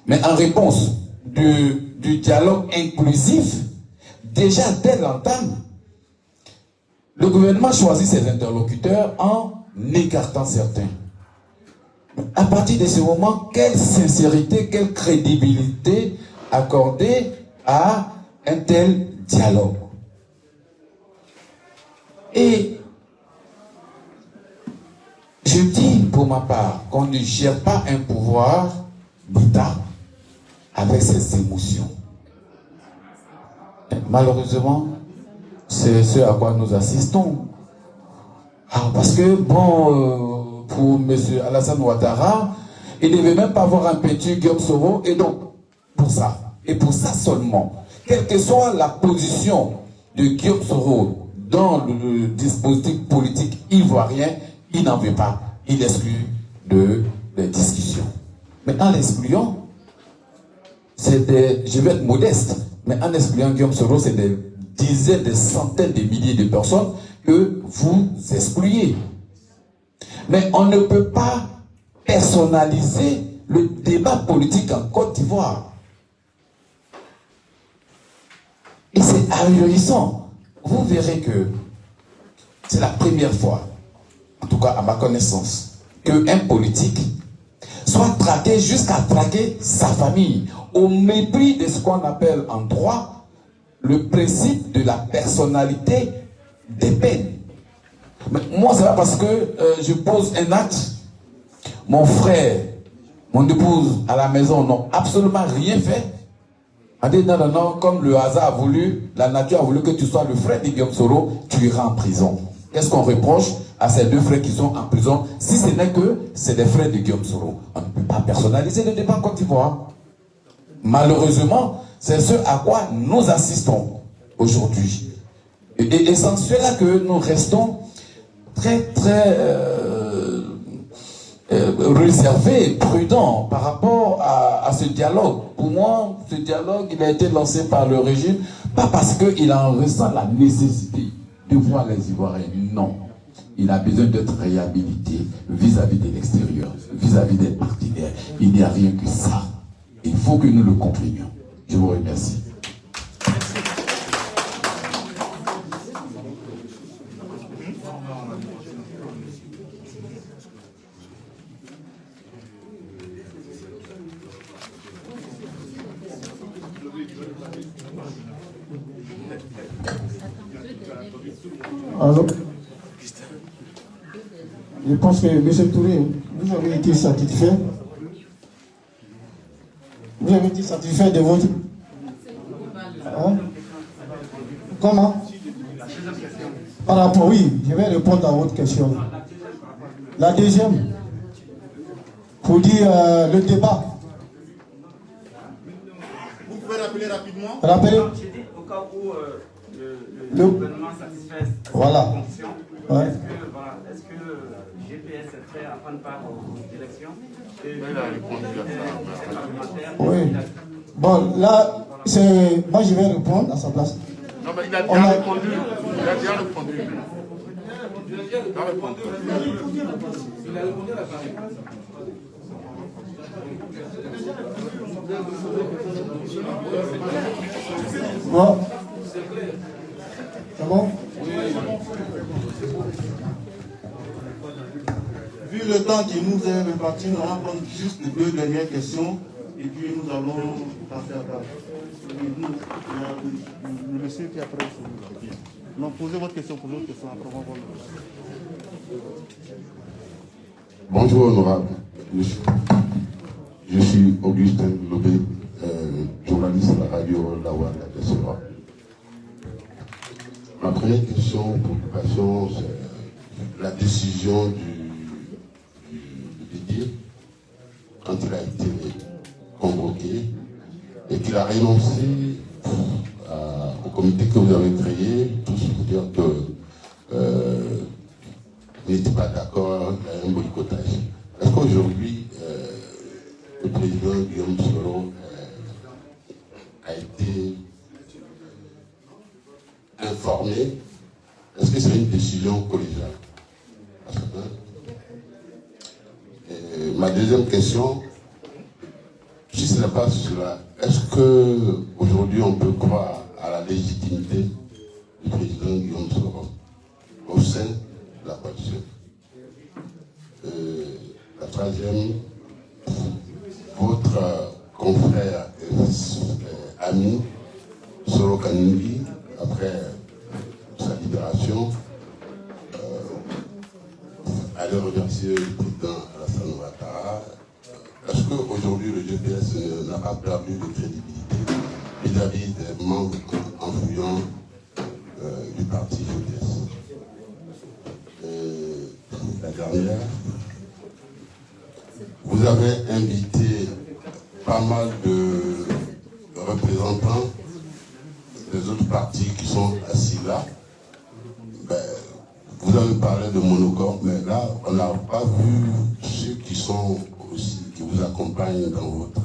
Mais en réponse du dialogue inclusif, déjà dès l'entame, le gouvernement choisit ses interlocuteurs en écartant certains. À partir de ce moment, quelle sincérité, quelle crédibilité accorder à un tel dialogue? Et je dis pour ma part qu'on ne gère pas un pouvoir d'État avec ses émotions. Et malheureusement, c'est ce à quoi nous assistons. Parce que, bon, pour M. Alassane Ouattara, il ne devait même pas avoir un petit Guillaume Soro, et donc, pour ça seulement, quelle que soit la position de Guillaume Soro dans le dispositif politique ivoirien, il n'en veut pas, il exclut des discussions. Mais en l'excluant, je vais être modeste, mais en excluant Guillaume Soro, c'est des dizaines, des centaines de milliers de personnes que vous excluez. Mais on ne peut pas personnaliser le débat politique en Côte d'Ivoire. Et c'est ahurissant. Vous verrez que c'est la première fois, en tout cas à ma connaissance, qu'un politique soit traqué jusqu'à traquer sa famille, au mépris de ce qu'on appelle en droit le principe de la personnalité des peines. Mais moi, c'est pas parce que je pose un acte, mon frère, mon épouse à la maison n'ont absolument rien fait. On dit non, comme le hasard a voulu, la nature a voulu que tu sois le frère de Guillaume Soro, tu iras en prison. Qu'est-ce qu'on reproche à ces deux frères qui sont en prison, si ce n'est que c'est des frères de Guillaume Soro? On ne peut pas personnaliser le débat en Côte d'Ivoire. Malheureusement, c'est ce à quoi nous assistons aujourd'hui. Et c'est en cela que nous restons très réservés, prudents par rapport à ce dialogue. Pour moi, ce dialogue, il a été lancé par le régime, pas parce qu'il en ressent la nécessité de voir les Ivoiriens, non. Il a besoin d'être réhabilité vis-à-vis de l'extérieur, vis-à-vis des partenaires. Il n'y a rien que ça. Il faut que nous le comprenions. Je vous remercie. Alors, je pense que M. Touré, vous avez été satisfait. Vous avez été satisfait de votre... Hein? Comment? Par rapport, oui, je vais répondre à votre question. La deuxième, pour dire le débat. Vous pouvez rappeler rapidement? Rappelez. Au cas où le gouvernement satisfait voilà. fonction, ouais. Est-ce que GPS est prêt à prendre part aux élections? Il a répondu à ça. Oui. Bon, là, moi je vais répondre à sa place. Non, mais il a déjà répondu. Il a déjà répondu. Il a répondu à la parole. Bon. C'est bon? Vu le temps qui nous est réparti, nous allons prendre juste les 2 dernières questions et puis nous allons passer à table. Le monsieur qui est après, non, posez votre question, après on va voir. Bonjour honorable. Je suis Augustin Lobé, journaliste à la radio La Voix de la Diaspora. Ma première question, préoccupation, c'est la décision du Didier, quand il a été convoqué et qu'il a renoncé au comité que vous avez créé, tout ce pour dire que vous n'étiez pas d'accord à un boycottage. Est-ce qu'aujourd'hui, le président Guillaume Soro a été informé? Est-ce que c'est une décision collégiale? Ma deuxième question, si ce n'est pas cela, est-ce qu'aujourd'hui on peut croire à la légitimité du président Guillaume Soro au sein de la coalition? La troisième, votre confrère et ami Soro Kanimbi, après sa libération, allait remercier le président Alassane Ouattara. Est-ce qu'aujourd'hui le GPS n'a pas perdu de crédibilité vis-à-vis des membres influents du parti GPS? La dernière, vous avez invité pas mal de représentants des autres partis qui sont assis là. Vous avez parlé de Monocor, mais là, on n'a pas vu ceux qui sont aussi, qui vous accompagnent dans votre,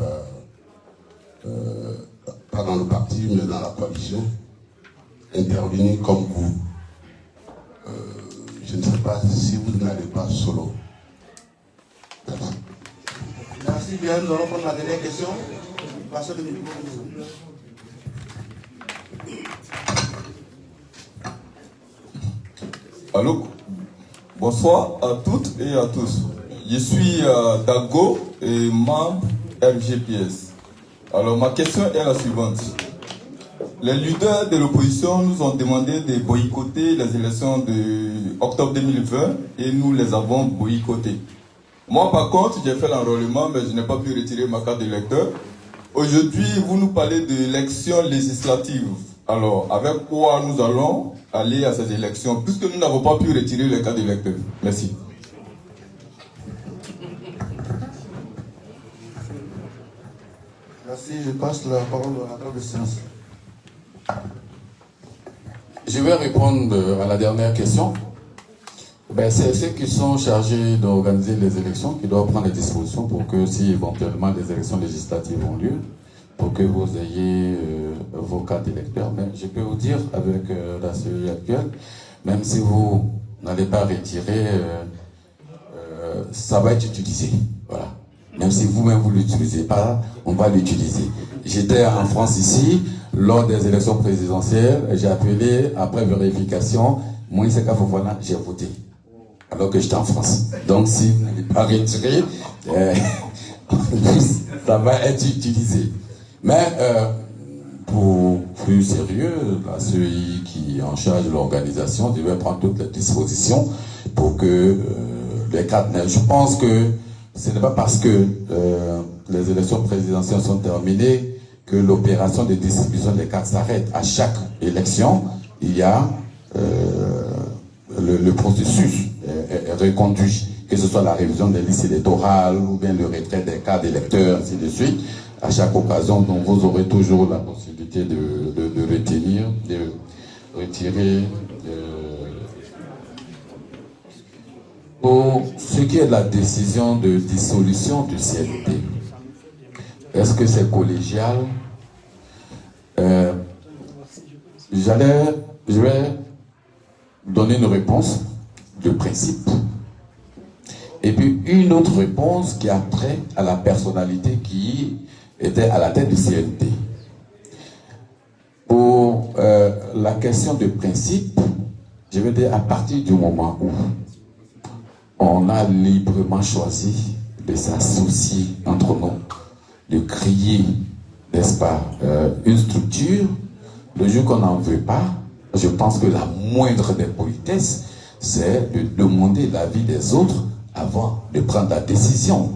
pas dans le parti, mais dans la coalition, intervenir comme vous. Je ne sais pas si vous n'allez pas solo. Merci. Merci bien, nous allons prendre la dernière question. Passez le micro. Allô, bonsoir à toutes et à tous. Je suis Dago et membre RGPS. Alors ma question est la suivante. Les leaders de l'opposition nous ont demandé de boycotter les élections de octobre 2020 et nous les avons boycottées. Moi par contre, j'ai fait l'enrôlement mais je n'ai pas pu retirer ma carte d'électeur. Aujourd'hui, vous nous parlez de l'élection législative. Alors, avec quoi nous allons aller à ces élections, puisque nous n'avons pas pu retirer les cartes d'électeurs? Merci. Merci, je passe la parole à la table de séance. Je vais répondre à la dernière question. C'est ceux qui sont chargés d'organiser les élections qui doivent prendre les dispositions pour que, si éventuellement les élections législatives ont lieu, pour que vous ayez vos cartes d'électeurs. Mais je peux vous dire, avec la série actuelle, même si vous n'allez pas retirer, ça va être utilisé. Voilà. Même si vous-même vous ne l'utilisez pas, on va l'utiliser. J'étais en France ici, lors des élections présidentielles, j'ai appelé, après vérification, Moïse Fofana, j'ai voté. Alors que j'étais en France. Donc si vous n'allez pas retirer, ça va être utilisé. Mais pour plus sérieux, ceux qui en charge de l'organisation devaient prendre toutes les dispositions pour que les cartes... Je pense que ce n'est pas parce que les élections présidentielles sont terminées que l'opération de distribution des cartes s'arrête. À chaque élection, il y a le processus est reconduit, que ce soit la révision des listes électorales ou bien le retrait des cartes d'électeurs, ainsi de suite. À chaque occasion, donc vous aurez toujours la possibilité de retenir, de retirer. Pour ce qui est de la décision de dissolution du CNP, est-ce que c'est collégial? Je vais donner une réponse de principe. Et puis une autre réponse qui a trait à la personnalité qui était à la tête du CNP. Pour la question de principe, je vais dire à partir du moment où on a librement choisi de s'associer entre nous, de créer, n'est-ce pas, une structure. Le jour qu'on n'en veut pas, je pense que la moindre des politesses, c'est de demander l'avis des autres avant de prendre la décision.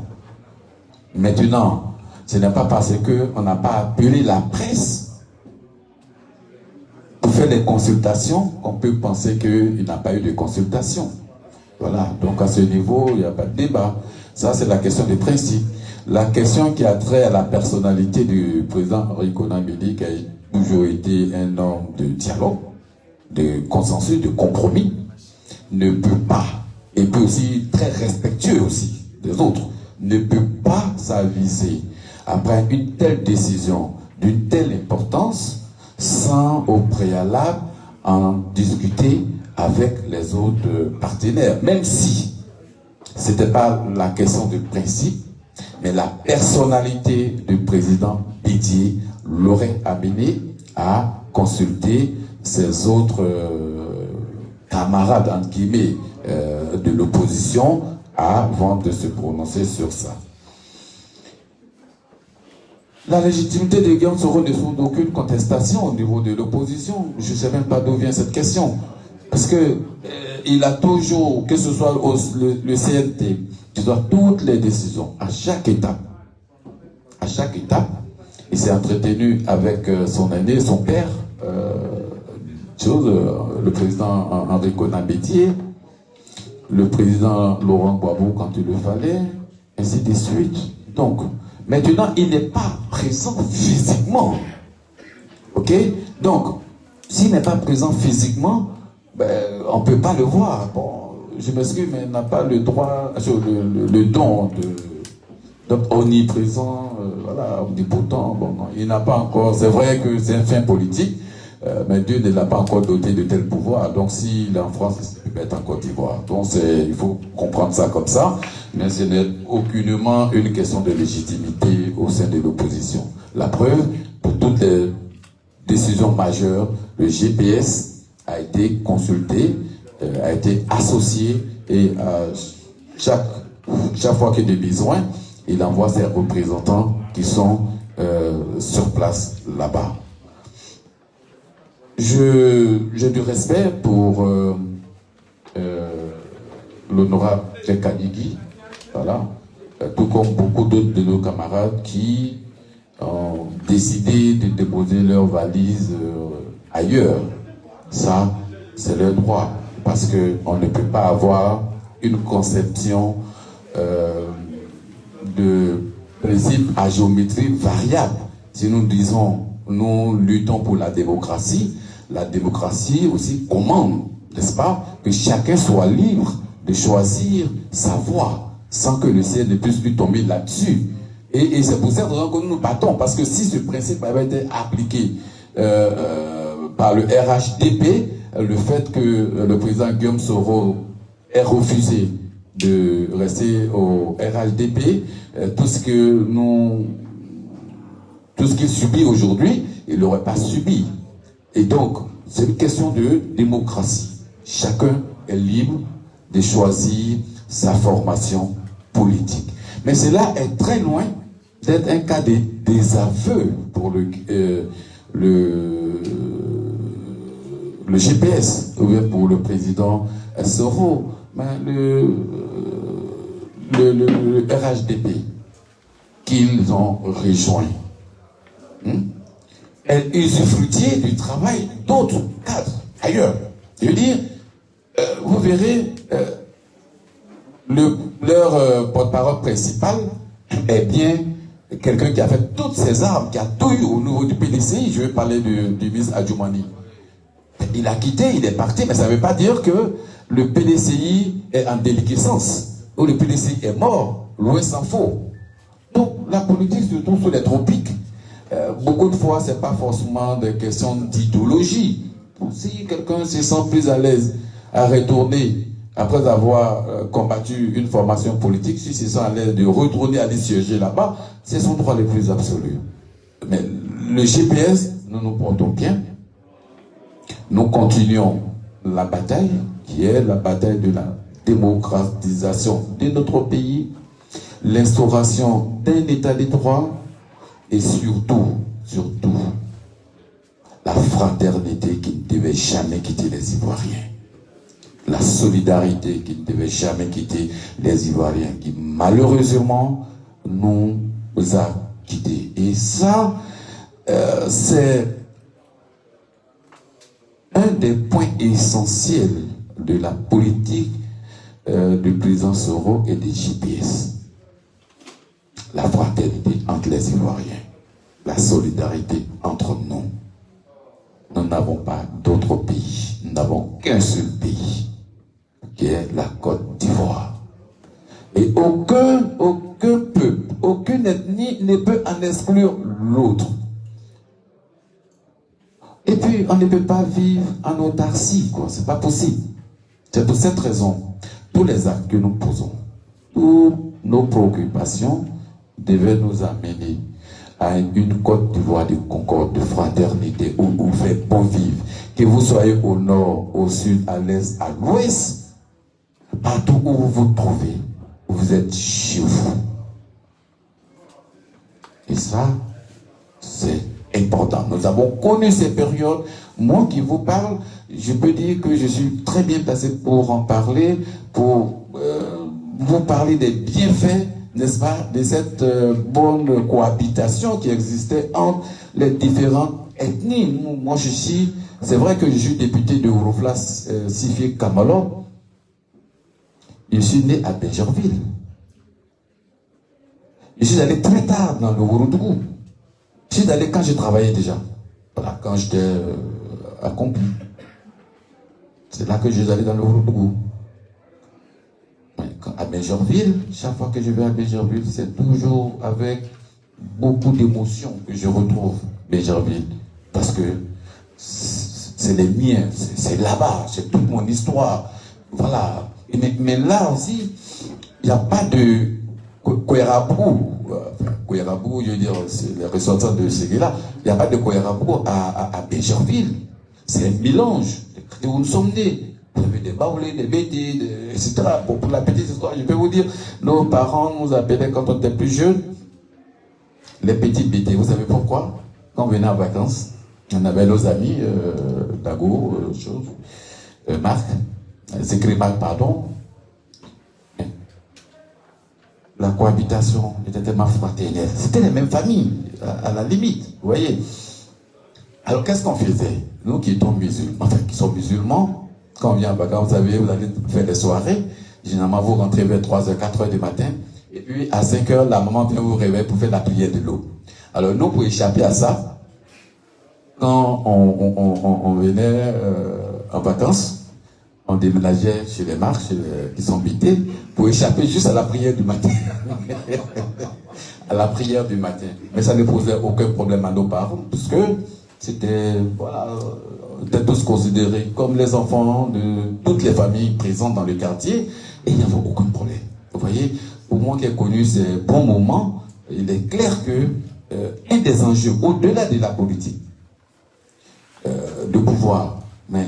Maintenant, ce n'est pas parce qu'on n'a pas appelé la presse pour faire des consultations qu'on peut penser qu'il n'a pas eu de consultation. Voilà, donc à ce niveau, il n'y a pas de débat. Ça, c'est la question de principe. La question qui a trait à la personnalité du président Henri Konan Bédié, qui a toujours été un homme de dialogue, de consensus, de compromis, ne peut pas, et puis aussi très respectueux aussi des autres, ne peut pas s'aviser après une telle décision d'une telle importance sans au préalable en discuter avec les autres partenaires, même si ce n'était pas la question de principe, mais la personnalité du président Bédié l'aurait amené à consulter ses autres camarades, entre guillemets, de l'opposition avant de se prononcer sur ça. La légitimité de Guillaume Soro ne trouve aucune contestation au niveau de l'opposition. Je ne sais même pas d'où vient cette question. Parce que il a toujours, que ce soit le CNT, qui doit toutes les décisions, à chaque étape, il s'est entretenu avec son aîné, son père, le président Henri Konan Bédié, le président Laurent Gbagbo quand il le fallait, ainsi de suite. Donc, maintenant, il n'est pas présent physiquement. Ok? Donc, s'il n'est pas présent physiquement, on ne peut pas le voir. Bon, je m'excuse, mais il n'a pas le droit, le don omniprésent, voilà, omnipotent. Bon, non, il n'a pas encore, c'est vrai que c'est un fin politique, mais Dieu ne l'a pas encore doté de tel pouvoir. Donc s'il est en France, il peut être en Côte d'Ivoire. Donc il faut comprendre ça comme ça, mais ce n'est aucunement une question de légitimité au sein de l'opposition. La preuve, pour toutes les décisions majeures, le GPS a été consulté, a été associé, et chaque fois qu'il y a des besoins, il envoie ses représentants qui sont sur place là-bas. J'ai du respect pour l'honorable Kanigui, voilà, tout comme beaucoup d'autres de nos camarades qui ont décidé de déposer leurs valises ailleurs. Ça, c'est leur droit, parce qu'on ne peut pas avoir une conception de principe à géométrie variable. Si nous disons, nous luttons pour la démocratie aussi commande, n'est-ce pas, que chacun soit libre de choisir sa voie, sans que le ciel ne puisse lui tomber là-dessus. Et c'est pour cette raison que nous nous battons, parce que si ce principe avait été appliqué par le RHDP, le fait que le président Guillaume Soro ait refusé de rester au RHDP, tout ce qu'il subit aujourd'hui, il ne l'aurait pas subi. Et donc, c'est une question de démocratie. Chacun est libre de choisir sa formation politique. Mais cela est très loin d'être un cas de désaveu pour le GPS, ou bien pour le président Soro. Mais le RHDP qu'ils ont rejoint est usufruitier du travail d'autres cadres ailleurs. Je veux dire, vous verrez, leur porte-parole principal est bien quelqu'un qui a fait toutes ses armes, qui a tout eu au niveau du PDCI. Je vais parler du ministre Adjoumani. Il a quitté, il est parti, mais ça ne veut pas dire que le PDCI est en déliquescence, ou le PDCI est mort, loin s'en faut. Donc la politique, surtout sur les tropiques, beaucoup de fois, ce n'est pas forcément des questions d'idéologie. Si quelqu'un se sent plus à l'aise à retourner, après avoir combattu une formation politique, si se sent à l'aise de retourner aller siéger là-bas, c'est son droit le plus absolu. Mais le GPS, nous nous portons bien. Nous continuons la bataille, qui est la bataille de la démocratisation de notre pays, l'instauration d'un état de droit et surtout, la fraternité qui ne devait jamais quitter les Ivoiriens. La solidarité qui ne devait jamais quitter les Ivoiriens, qui malheureusement nous a quittés. Et ça, c'est un des points essentiels de la politique du président Soro et des JPS. La fraternité entre les Ivoiriens, la solidarité entre nous. Nous n'avons pas d'autre pays, nous n'avons qu'un seul pays, qui est la Côte d'Ivoire. Et aucun peuple, aucune ethnie ne peut en exclure l'autre. Et puis, on ne peut pas vivre en autarcie, quoi. C'est pas possible. C'est pour cette raison, tous les actes que nous posons, toutes nos préoccupations devaient nous amener à une Côte d'Ivoire de concorde, de fraternité, où vous faites bon vivre. Que vous soyez au nord, au sud, à l'est, à l'ouest, partout où vous vous trouvez, vous êtes chez vous. Et ça, c'est important. Nous avons connu ces périodes. Moi qui vous parle, je peux dire que je suis très bien placé pour en parler, pour vous parler des bienfaits, n'est-ce pas, de cette bonne cohabitation qui existait entre les différentes ethnies. Moi, c'est vrai que je suis député de Ouroflas, Sifié Kamalo. Je suis né à Bégerville. Je suis allé très tard dans le Ouroudougou. Je suis allé quand je travaillais déjà. Voilà, quand j'étais accompli. C'est là que je suis allé dans le Ouroudougou. À Bégerville, chaque fois que je vais à Bégerville, c'est toujours avec beaucoup d'émotion que je retrouve Bégerville. Parce que c'est les miens, c'est là-bas, c'est toute mon histoire. Voilà. Mais là aussi, il n'y a pas de Kouérabou. Kouérabou, je veux dire, c'est les ressortissants de Séguéla. Il n'y a pas de Kouérabou à Bégerville. C'est un mélange. Où nous sommes nés. Vous avez des baoulés, des bétis, etc. Pour la petite histoire, je peux vous dire, nos parents nous appelaient quand on était plus jeunes les petits bétis. Vous savez pourquoi? Quand on venait en vacances, on avait nos amis, Dago, Marc, c'est Marc, pardon. La cohabitation était tellement fraternelle. C'était les mêmes familles, à la limite, vous voyez. Alors qu'est-ce qu'on faisait? Nous qui étions musulmans, enfin qui sommes musulmans, quand on vient en vacances, vous savez, vous allez faire des soirées. Généralement, vous rentrez vers 3h, 4h du matin. Et puis, à 5h, la maman vient vous réveiller pour faire la prière de l'eau. Alors, nous, pour échapper à ça, quand on venait en vacances, on déménageait chez les marques, qui sont bités, pour échapper juste à la prière du matin. À la prière du matin. Mais ça ne posait aucun problème à nos parents, puisque c'était, voilà, on était tous considérés comme les enfants de toutes les familles présentes dans le quartier, et il n'y avait aucun problème. Vous voyez, pour moi qui ai connu ces bons moments, il est clair que un des enjeux, au-delà de la politique, de pouvoir, mais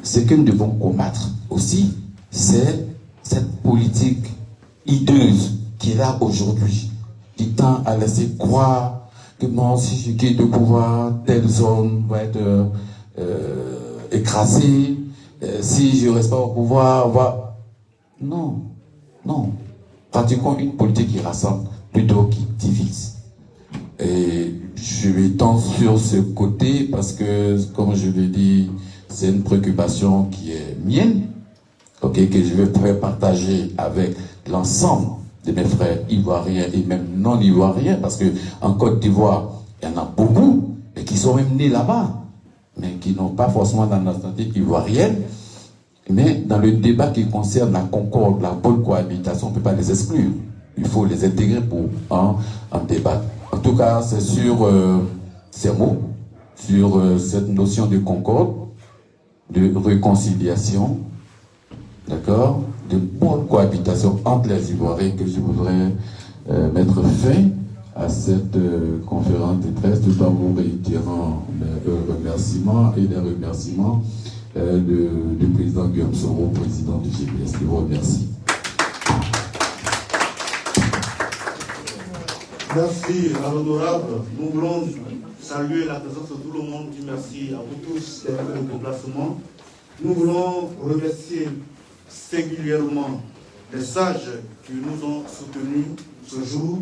ce que nous devons combattre aussi, c'est cette politique hideuse qui est là aujourd'hui, qui tend à laisser croire que non, si je quitte le pouvoir, telle zone va être écrasée, si je ne reste pas au pouvoir, va... Non, non. Pratiquons une politique qui rassemble plutôt qui divise. Et je vais tendre sur ce côté parce que, comme je l'ai dit, c'est une préoccupation qui est mienne, okay, que je vais pouvoir partager avec l'ensemble de mes frères ivoiriens et même non ivoiriens, parce que en Côte d'Ivoire, il y en a beaucoup, et qui sont même nés là-bas, mais qui n'ont pas forcément la nationalité ivoirienne. Mais dans le débat qui concerne la concorde, la bonne cohabitation, on ne peut pas les exclure. Il faut les intégrer pour en débattre. En tout cas, c'est sur ces mots, sur cette notion de concorde, de réconciliation, d'accord, de bonne cohabitation entre les Ivoiriens que je voudrais mettre fin à cette conférence de presse, tout en vous réitérant les remerciements et les remerciements du président Guillaume Soro, président du GPS. Je vous remercie. Merci à l'honorable. Nous voulons saluer la présence de tout le monde. Merci à vous tous pour le déplacement. Nous voulons remercier singulièrement les sages qui nous ont soutenus ce jour.